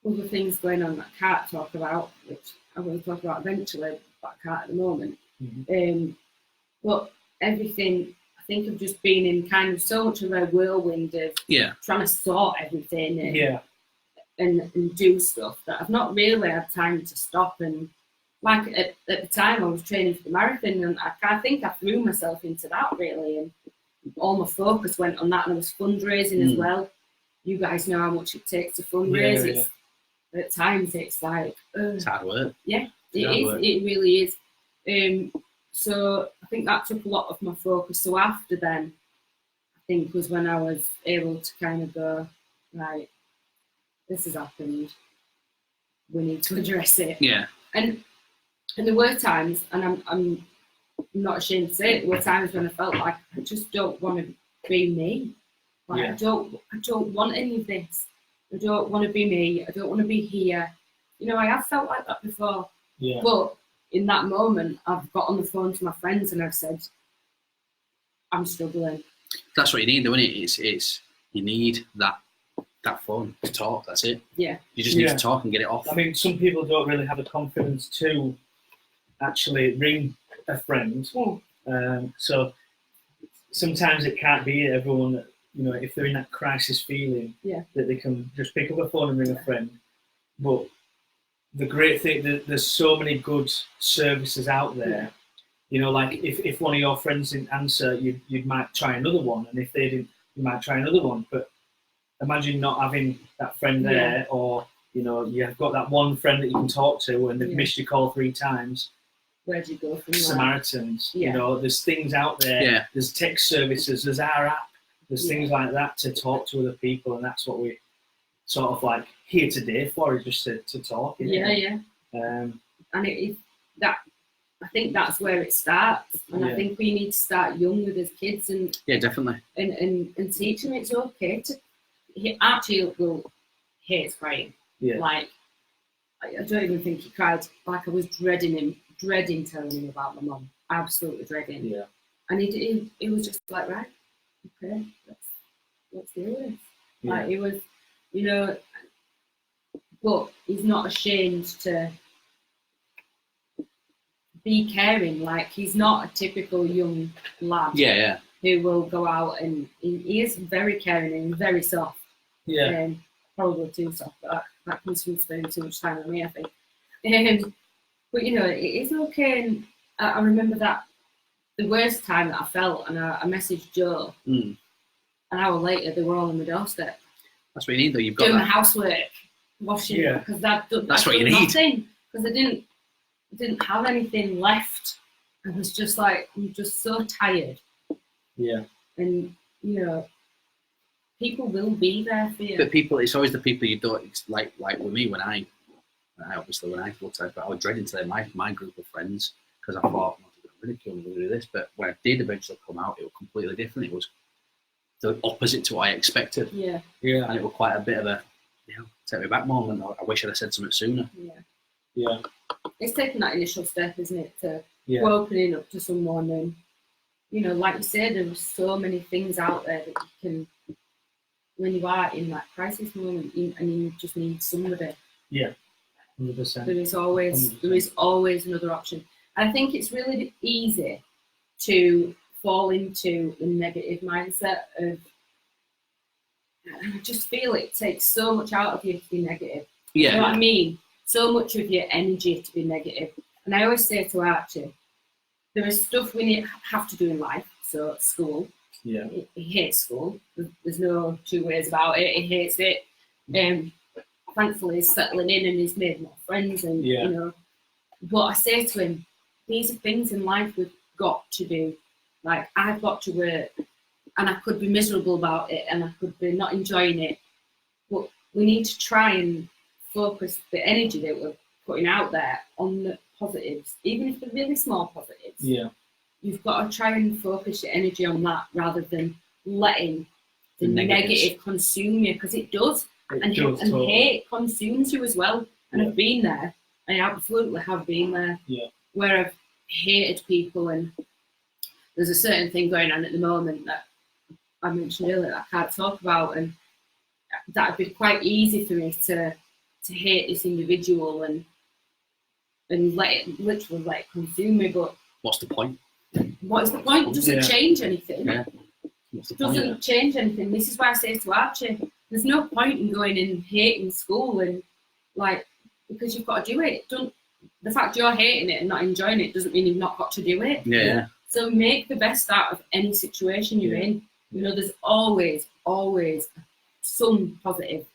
other things going on that I can't talk about, which I will talk about eventually, but I can't at the moment. Mm-hmm. But everything, I think I've just been in kind of so much of a whirlwind of trying to sort everything and do stuff that I've not really had time to stop. And like at the time I was training for the marathon, and I think I threw myself into that really, and all my focus went on that, and I was fundraising as well. You guys know how much it takes to fundraise. At times it's like it's hard work. Yeah, it is. It really is. So I think that took a lot of my focus. So after then, I think was when I was able to kind of go, right, this has happened. We need to address it. Yeah. And there were times, and I'm not ashamed to say it, there were times when I felt like I just don't want to be me. Like I don't want any of this. I don't want to be me. I don't want to be here. You know, I have felt like that before. Yeah. But in that moment, I've got on the phone to my friends and I've said, I'm struggling. That's what you need, though, isn't it? It's you need that phone to talk. That's it. Yeah. You just need to talk and get it off. I mean, some people don't really have the confidence to actually ring a friend. So sometimes it can't be everyone that, you know, if they're in that crisis feeling, that they can just pick up a phone and ring a friend. But the great thing, there's so many good services out there. Yeah. You know, like if one of your friends didn't answer, you might try another one, and if they didn't, you might try another one. But imagine not having that friend there, or you know, you've got that one friend that you can talk to, and they've missed your call 3 times. Where do you go from Samaritans? Yeah. You know, there's things out there. Yeah. There's text services. There's our app. There's things like that to talk to other people, and that's what we sort of like here today for, is just to talk. Yeah. And that. I think that's where it starts, and I think we need to start young with as kids, and definitely, and teach them it's okay to. Archie will hates crying. Yeah. Like I don't even think he cried. Like I was dreading telling him about my mum. Absolutely dreading. Yeah. And he was just like, right, okay, let's do this. Yeah. Like it was, you know, but he's not ashamed to be caring. Like he's not a typical young lad. Yeah. Who will go out, and he is very caring and very soft. Yeah. Probably too soft, but that comes from spending too much time with me, I think. But you know, it is okay. And I remember that the worst time that I felt, and I messaged Joe. An hour later, they were all on the doorstep. That's what you need, though. You've got doing the housework, washing, because that's what you need. Because I didn't have anything left. I was just like, I'm just so tired. Yeah. And you know, people will be there for you. But it's always the people you don't like with me when I looked at it, but I was dreading to my group of friends, because I thought, well, they're going to ridicule me, they're going to do this. But when I did eventually come out, it was completely different. It was the opposite to what I expected. Yeah. Yeah. And it was quite a bit of a, take me back moment. I wish I'd have said something sooner. Yeah. Yeah. It's taking that initial step, isn't it, to opening up to someone. And you know, like you said, there are so many things out there that you can, when you are in that crisis moment, and you just need somebody. Yeah, 100%. There is always another option. I think it's really easy to fall into the negative mindset of. I just feel it takes so much out of you to be negative. Yeah. You know what I mean? so much of your energy to be negative. And I always say to Archie, there is stuff we have to do in life. So school. Yeah. He hates school. There's no two ways about it. He hates it. Thankfully, he's settling in and he's made more friends. And you know, what I say to him, these are things in life we've got to do. Like, I've got to work, and I could be miserable about it, and I could be not enjoying it. But we need to try and focus the energy that we're putting out there on the positives, even if they're really small positives. Yeah. You've got to try and focus your energy on that rather than letting the negatives negative consume you, because it does. And totally. hate consumes you as well. And I've been there. I absolutely have been there. Yeah. Where I've hated people, and there's a certain thing going on at the moment that I mentioned earlier that I can't talk about, and that would be quite easy for me to hate this individual and let it literally consume me. But what's the point? what is the point? It doesn't change anything. Yeah. It doesn't change anything. This is why I say to Archie, there's no point in going and hating school, and like, because you've got to do it. The fact you're hating it and not enjoying it doesn't mean you've not got to do it. Yeah. So make the best out of any situation you're in. You know, there's always some positive.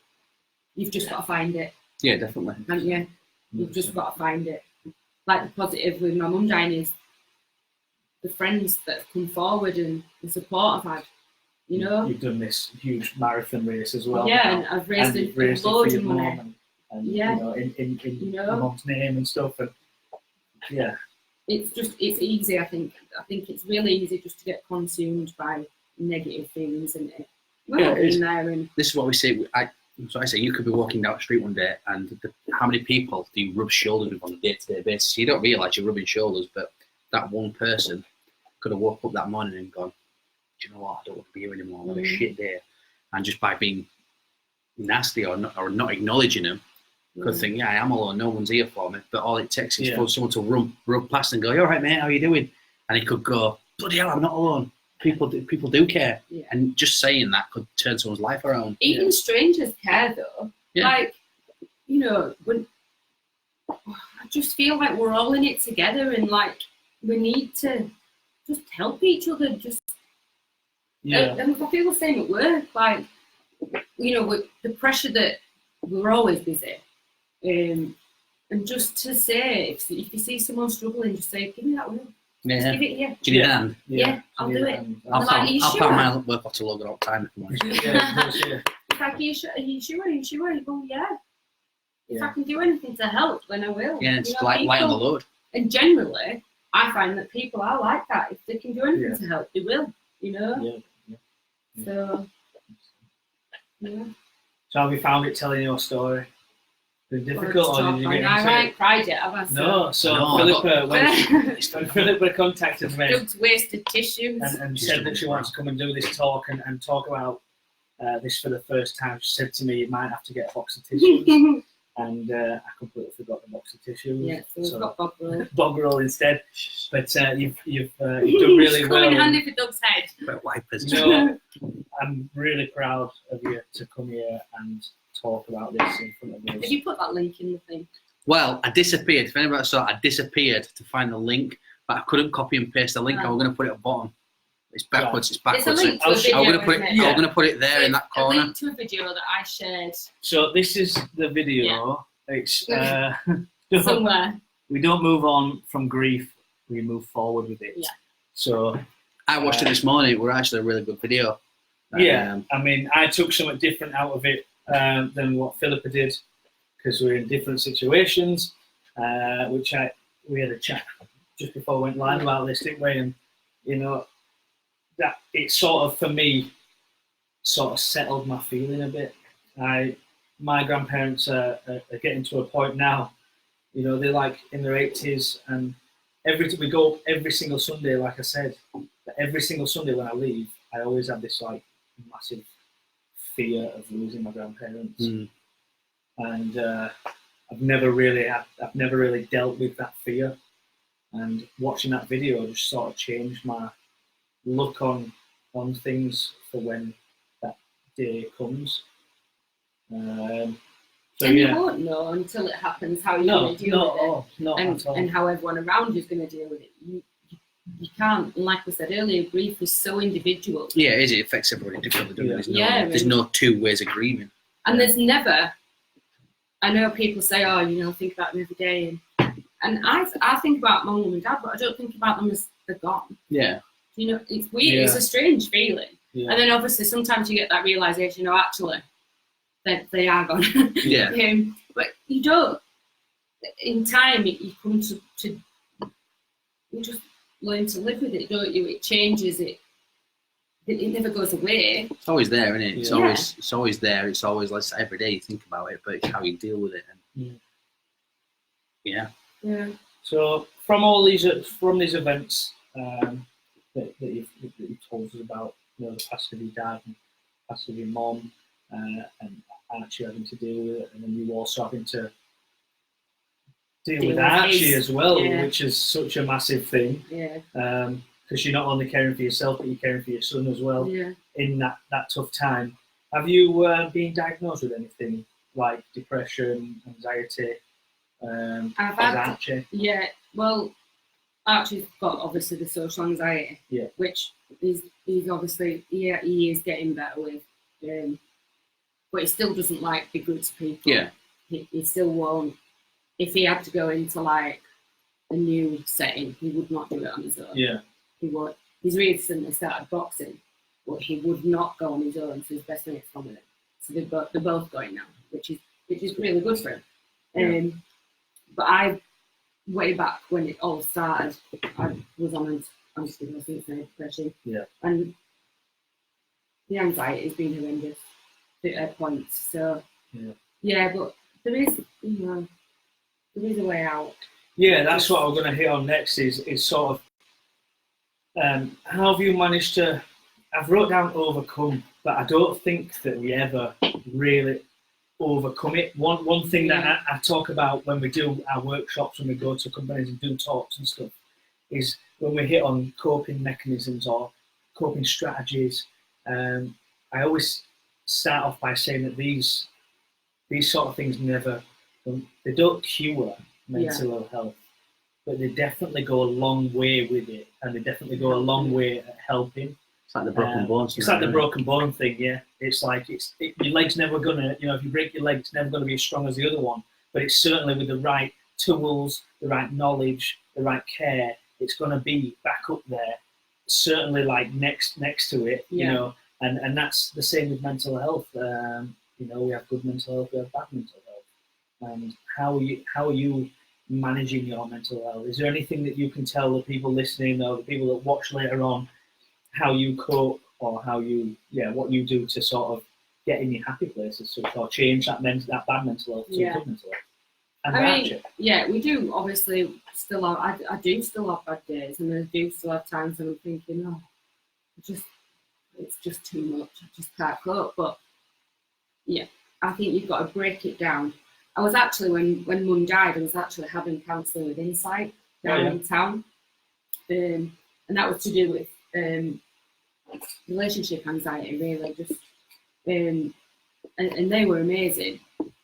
You've just got to find it. Yeah, definitely. Haven't you? You've just got to find it. Like the positive with my mum dying is the friends that have come forward and the support I've had. You know, you've done this huge marathon race as well. Yeah, and I've raised a load of money. And you know, in your mum's name and stuff. And yeah, it's easy. I think it's really easy just to get consumed by negative things, and this is what we say. So I say you could be walking down the street one day, and how many people do you rub shoulders with on a day-to-day basis? You don't realise you're rubbing shoulders, but that one person could have woke up that morning and gone, do you know what? I don't want to be here anymore. What a shit day. And just by being nasty or not acknowledging them, could think, yeah, I am alone. No one's here for me. But all it takes is for someone to rub past and go, you all right, mate? How are you doing? And he could go, bloody hell, I'm not alone. People do care. Yeah. And just saying that could turn someone's life around. Even strangers care, though. Yeah. Like, you know, I just feel like we're all in it together, and like we need to just help each other. And I feel the same at work. Like, you know, with the pressure that we're always busy. And just to say, if you see someone struggling, just say, give me that wheel. Yeah. Just give it here. Do you need a hand? Yeah, I'll do it. I'll pound my work off to log it all the time. It's like, are you sure? Are you sure? You go, yeah. If I can do anything to help, then I will. Yeah, it's light on the load. And generally, I find that people are like that. If they can do anything to help, they will. You know? Yeah. So, yeah. So have you found it telling your story? Been difficult, or did you get into I haven't cried yet, have I? No, Philippa, when Philippa contacted me, Doug's wasted tissues, and said that she wants to come and do this talk and talk about this for the first time. She said to me, you might have to get a box of tissues. And I completely forgot the box of tissues. Yeah, so we've got bog roll. Bog roll instead. But you've done really well. It's in handy for Doug's head. But wipers. No, I'm really proud of you to come here and talk about this in front of us. Did you put that link in the thing? Well, I disappeared. If anybody saw it, I disappeared to find the link, but I couldn't copy and paste the link. I was going to put it at the bottom. It's backwards. It's backwards. It's a link to a video, I'm going to put it there in that corner. A link to a video that I shared. So this is the video. Yeah. It's somewhere. We don't move on from grief. We move forward with it. Yeah. So I watched it this morning. It was actually a really good video. Yeah. I mean, I took something different out of it than what Philippa did, because we're in different situations. We had a chat just before we went live about this, didn't we? And you know, that it sort of, for me, sort of settled my feeling a bit. My grandparents are getting to a point now, you know, they're like in their 80s, and we go every single Sunday, like I said, but every single Sunday when I leave, I always have this like massive fear of losing my grandparents. And I've never really dealt with that fear, and watching that video just sort of changed my look on things for when that day comes. So, and yeah. you won't know until it happens how you're No, going to deal not with at it. all. Not at all. And how everyone around you is going to deal with it. You can't, and like we said earlier, grief is so individual. Yeah, it is. It affects everybody differently. Doesn't it? Yeah, There's no two ways of grieving. And there's never, I know people say, oh, you know, think about them every day. And I think about my mum and dad, but I don't think about them as they're gone. Yeah. You know, it's weird. Yeah. It's a strange feeling. Yeah. And then obviously sometimes you get that realisation, you know, actually, that they are gone. Yeah. But you don't, in time, you come to you just learn to live with it, don't you? It changes, it never goes away. It's always there, isn't it? It's Yeah. always there. It's always like every day you think about it, but it's how you deal with it. And yeah. So from these events that you've told us about, you know, the passing of your dad and passing of your mom, and Archie having to deal with it, and then you also having to deal with Archie as well, which is such a massive thing. Yeah. Because you're not only caring for yourself, but you're caring for your son as well. Yeah. In that tough time. Have you been diagnosed with anything like depression, anxiety? I've had Archie? Yeah. Well, Archie's got obviously the social anxiety. Yeah. Which he's obviously he is getting better with, but he still doesn't like be good to people. Yeah. He still won't. If he had to go into like a new setting, he would not do it on his own. Yeah. He would. He's recently started boxing, but he would not go on his own. So his best mate's gone with him. So they're both going now, which is really good for him. Yeah. But way back when it all started, I was on antidepressants and depression. Yeah. And the anxiety has been horrendous at points. So yeah, but there is, you know, there is a way out. Yeah, that's what I'm going to hit on next. Is sort of how have you managed to? I've wrote down overcome, but I don't think that we ever really overcome it. One thing that I talk about when we do our workshops, when we go to companies and do talks and stuff, is when we hit on coping mechanisms or coping strategies. I always start off by saying that these sort of things they don't cure mental ill health, but they definitely go a long way with it, and they definitely go a long way at helping. It's like the broken bones. It's like the broken bone thing, yeah. It's like your leg's never gonna, you know, if you break your leg, it's never gonna be as strong as the other one. But it's certainly with the right tools, the right knowledge, the right care, it's gonna be back up there. Certainly, like next to it, you know. And that's the same with mental health. You know, we have good mental health, we have bad mental health. And how are you managing your mental health? Is there anything that you can tell the people listening or the people that watch later on how you cope, or how you what you do to sort of get in your happy places, or change that bad mental health to good mental health? And I mean, we do obviously still have. I do still have bad days, and I do still have times when I'm thinking, oh, it's just too much. I just can't cope. But yeah, I think you've got to break it down. I was actually when Mum died, I was actually having counselling with Insight down in town, and that was to do with relationship anxiety, really. Just and they were amazing,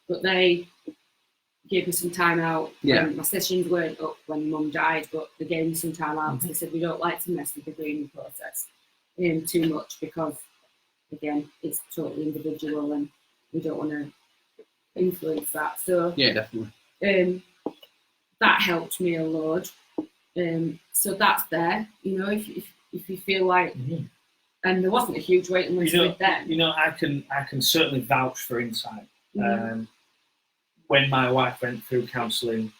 but they gave me some time out. My sessions weren't up when Mum died, but they gave me some time out because they said we don't like to mess with the grieving process too much, because again, it's totally individual and we don't want to influence that. So yeah, definitely. That helped me a lot. So that's there, you know, if you feel like, and there wasn't a huge waiting list with them. You know, I can certainly vouch for Insight. When my wife went through counselling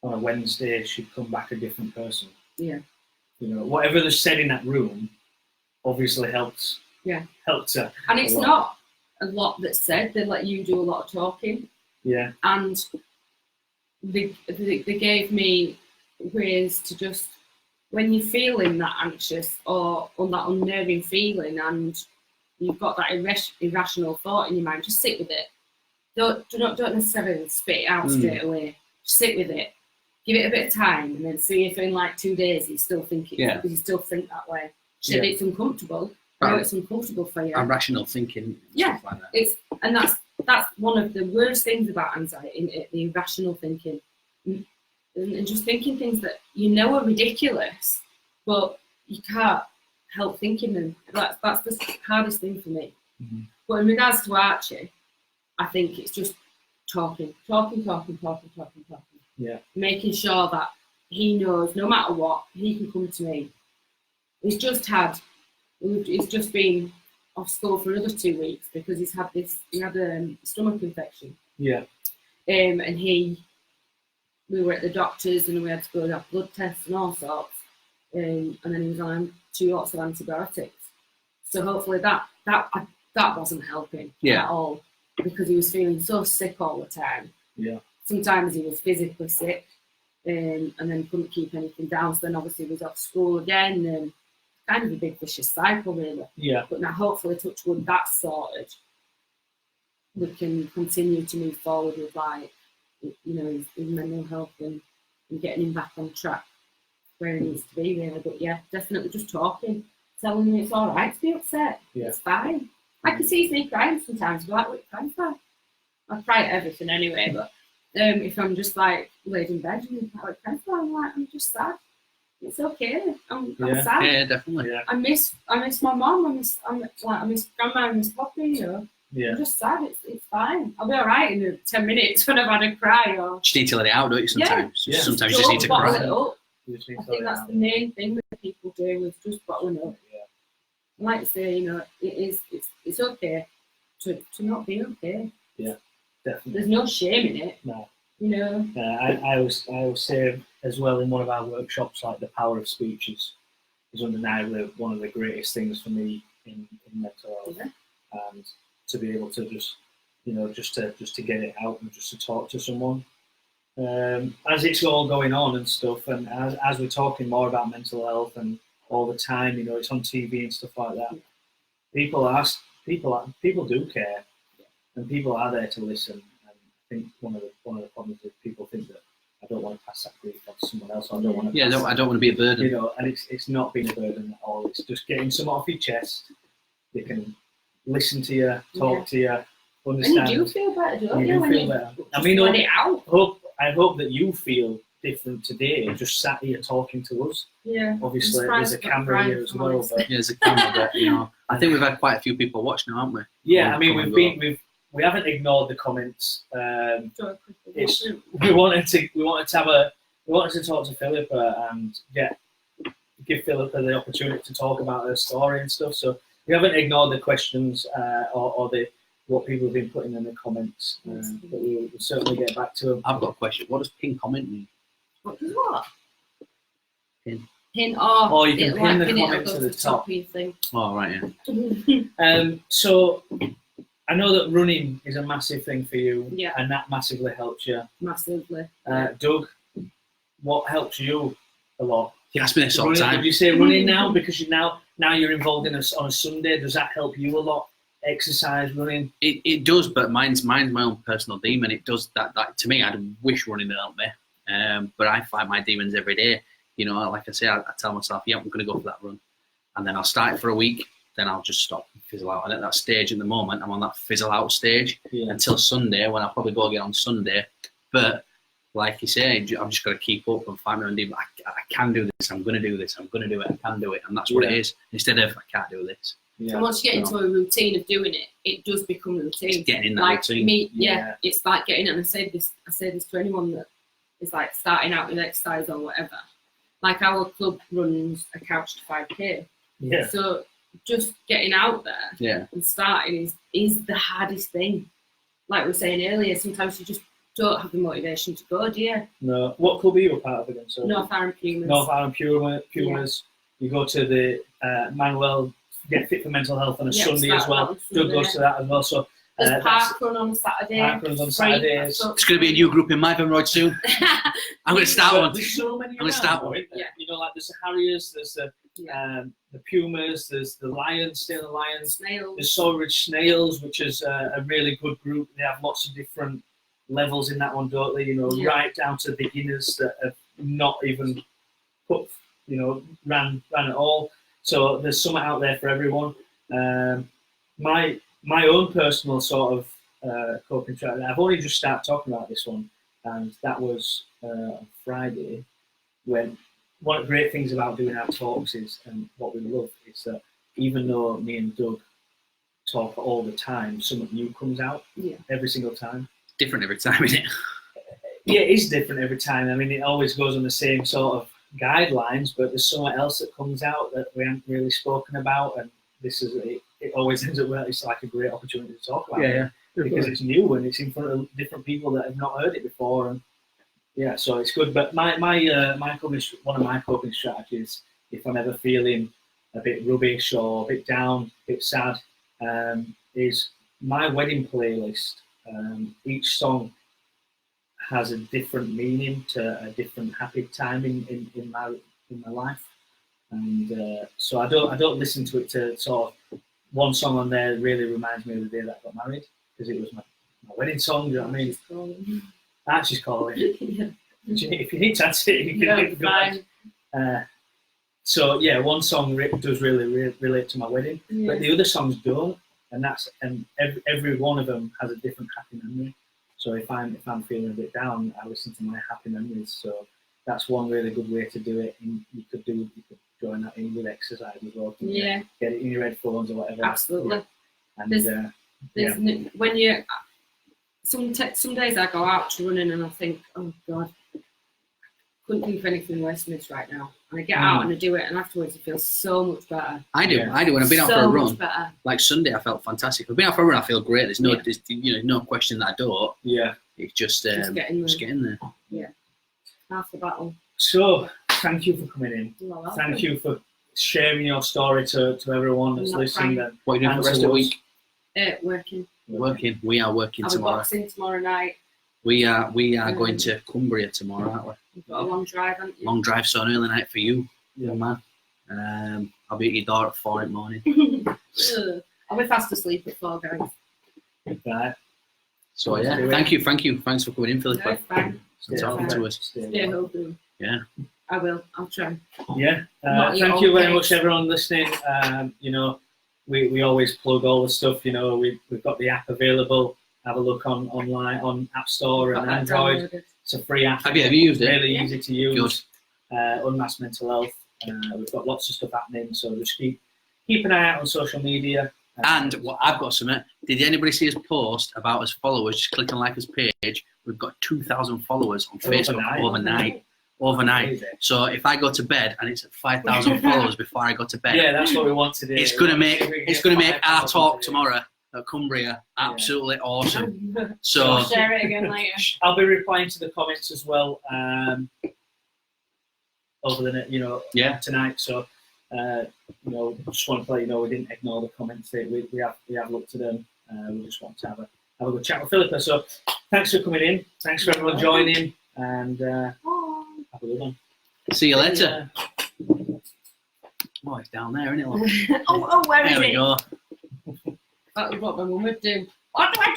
on a Wednesday, she'd come back a different person. Yeah. You know, whatever they said in that room obviously helped. Yeah. Helped her. And it's not a lot that's said. They let you do a lot of talking. Yeah. And they gave me ways to just, when you're feeling that anxious or on that unnerving feeling and you've got that irrational thought in your mind, just sit with it. Don't necessarily spit it out straight away. Just sit with it. Give it a bit of time, and then see if in like 2 days you still think it, because you still think that way. It's uncomfortable. I know it's uncomfortable for you. Irrational thinking. Yeah, stuff like that. And that's that's one of the worst things about anxiety, the irrational thinking. And just thinking things that you know are ridiculous, but you can't help thinking them. That's the hardest thing for me. Mm-hmm. But in regards to Archie, I think it's just talking. Yeah. Making sure that he knows no matter what, he can come to me. He's just been off school for another 2 weeks because he had a stomach infection. Yeah. And we were at the doctor's and we had to go have blood tests and all sorts. And then he was on 2 lots of antibiotics. So hopefully that wasn't helping at all, because he was feeling so sick all the time. Yeah. Sometimes he was physically sick, and then couldn't keep anything down. So then obviously he was off school again, and kind of a big vicious cycle really. Yeah. But now hopefully, touch wood, that's sorted. We can continue to move forward with his mental health and getting him back on track where he needs to be really. But yeah, definitely just talking, telling him it's all right to be upset. Yeah. It's fine. I can see me crying sometimes. Be like, what are you crying for? I cry at everything anyway, but if I'm just like laid in bed and what are you crying for? I'm like, I'm just sad. It's okay. I'm sad. Yeah, definitely. Yeah. I miss my mum. I miss grandma. I miss Poppy. You know. Yeah. I'm just sad. It's fine. I'll be all right in 10 minutes when I've had a cry. Or Just need to let it out, don't you? Sometimes. Yeah. Sometimes you just need to bottle cry. it up. You just need I to think let it that's out. the main thing that people do is just bottling up. Yeah. Like I say, it's okay to not be okay. Yeah, definitely. There's no shame in it. No. I always say as well in one of our workshops, like the power of speech is undeniably one of the greatest things for me in mental health. Yeah. And to be able to just to get it out and just to talk to someone as it's all going on and stuff, and as we're talking more about mental health and all the time, it's on TV and stuff like that. People do care, and people are there to listen. And I think one of the problems is people think that I don't want to pass that grief on to someone else. Or I don't want to. Yeah, I don't want to be a burden. And it's not being a burden at all. It's just getting something off your chest. They can listen to you, talk to you, understand. And you do feel better, don't you? You do when feel you better. I mean, let it out. I hope that you feel different today, just sat here talking to us. Yeah. Obviously, there's a camera here as well. But yeah, there's a camera, but I think we've had quite a few people watch now, haven't we? Yeah, I mean, we haven't ignored the comments. We wanted to talk to Philippa and give Philippa the opportunity to talk about her story and stuff. So we haven't ignored the questions or what people have been putting in the comments, but we'll certainly get back to them. I've got a question. What does pin comment mean? What does what? Pin. Pin Or you can pin the pin comment to the top. of your thing. Oh, right, yeah. So I know that running is a massive thing for you, Yeah. and that massively helps you. Massively. Doug, what helps you a lot? You ask me this all the time. Did you say running now? Because now you're involved on a Sunday. Does that help you a lot? Exercise, running? It does, but mine's my own personal demon. It does that to me. I wish running would help me, but I fight my demons every day. Like I say, I tell myself, yeah, I'm going to go for that run, and then I'll start it for a week. Then I'll just stop and fizzle out. And at that stage, at the moment, I'm on that fizzle out stage until Sunday, when I'll probably go again on Sunday. But like you say, I've just got to keep up and find my own demon. I can do this. I'm going to do this. I'm going to do it. I can do it, and that's what it is. Instead of I can't do this. Yeah. And once you get into a routine of doing it, it does become routine. It's getting in that routine. Me, it's like getting. And I say this to anyone that is like starting out with exercise or whatever. Like our club runs a couch to 5K. Yeah. So just getting out there and starting is the hardest thing. Like we were saying earlier, sometimes you just don't have the motivation to go, do you? No. What club are you a part of again? So North Arran Pumas. North Arran Pumas. Yeah. You go to the Manuel Get Fit for Mental Health on a Sunday as well. Doug goes to that as well. So there's park run on Saturday. Park runs on Saturdays. It's going to be a new group in my Road soon. I'm going to start one. There's so many. I'm going to start one. Yeah. Like there's the Harriers, there's the Pumas, there's the Lions, still the Lions. Snails. There's Soulridge Snails, which is a really good group. They have lots of different levels in that one, don't they? Right down to beginners that have not even ran at all. So there's something out there for everyone. My own personal sort of coping strategy. I've only just started talking about this one, and that was on Friday. When one of the great things about doing our talks is, and what we love is that even though me and Doug talk all the time, something new comes out every single time. Different every time, isn't it? Yeah, it is different every time. I mean, it always goes on the same sort of guidelines, but there's something else that comes out that we haven't really spoken about, and this is it always ends up it's like a great opportunity to talk about it because it's new and it's in front of different people that have not heard it before, and so it's good. But one of my coping strategies, if I'm ever feeling a bit rubbish or a bit down, a bit sad, is my wedding playlist. Each song has a different meaning to a different happy time in my life, and so I don't listen to it to sort of one song on there really reminds me of the day that I got married because it was my wedding song. Do you know what I mean? That's just calling. If you need to answer it, you can. So yeah, one song does really relate to my wedding, but the other songs don't, and every one of them has a different happy memory. So if I'm feeling a bit down, I listen to my happy memories. So that's one really good way to do it. And you could join that in with exercise as well. Get it in your headphones or whatever. Absolutely. And when you some days I go out running and I think, oh God, couldn't think of anything worse than this right now. And I get out and I do it, and afterwards it feels so much better. I do. When I've been out for a run, better. Like Sunday, I felt fantastic. If I've been out for a run, I feel great. There's no question that I don't. Yeah. It's just getting there. Yeah. Half the battle. So thank you for coming in. Thank you for sharing your story to everyone that's listening. What are you doing for the rest of the week? Working. We are working tomorrow. Boxing tomorrow night. We are going to Cumbria tomorrow, aren't we? We've got a long drive, haven't you? Long drive, so an early night for you, young man. I'll be at your door at 4 in the morning. I'll be fast asleep at 4, guys. Right. So thank you. Thanks for coming in, Philip. No, fine. And talking to us. Stay home. Yeah. I will. I'll try. Yeah. Thank you very much, everyone listening. We always plug all the stuff. We've got the app available. Have a look online on App Store and Android. It's a free app. Have you used it? Really easy to use. Unmasked Mental Health. We've got lots of stuff happening, so just keep an eye out on social media. And what I've got something. Did anybody see us post about us followers? Just click on like us page. We've got 2,000 followers on Facebook overnight. So if I go to bed and it's at 5,000 followers before I go to bed, that's what we want to do. It's gonna make our talk tomorrow at Cumbria absolutely awesome. So share it again later. I'll be replying to the comments as well over the tonight. So just want to let you know we didn't ignore the comments. We have looked at them. We just want to have a good chat with Philippa. So thanks for coming in. Thanks for everyone joining, and have a good one. See you later. Oh, it's down there, isn't it? Where is it? There we go. That was what my mum would do. What do I do?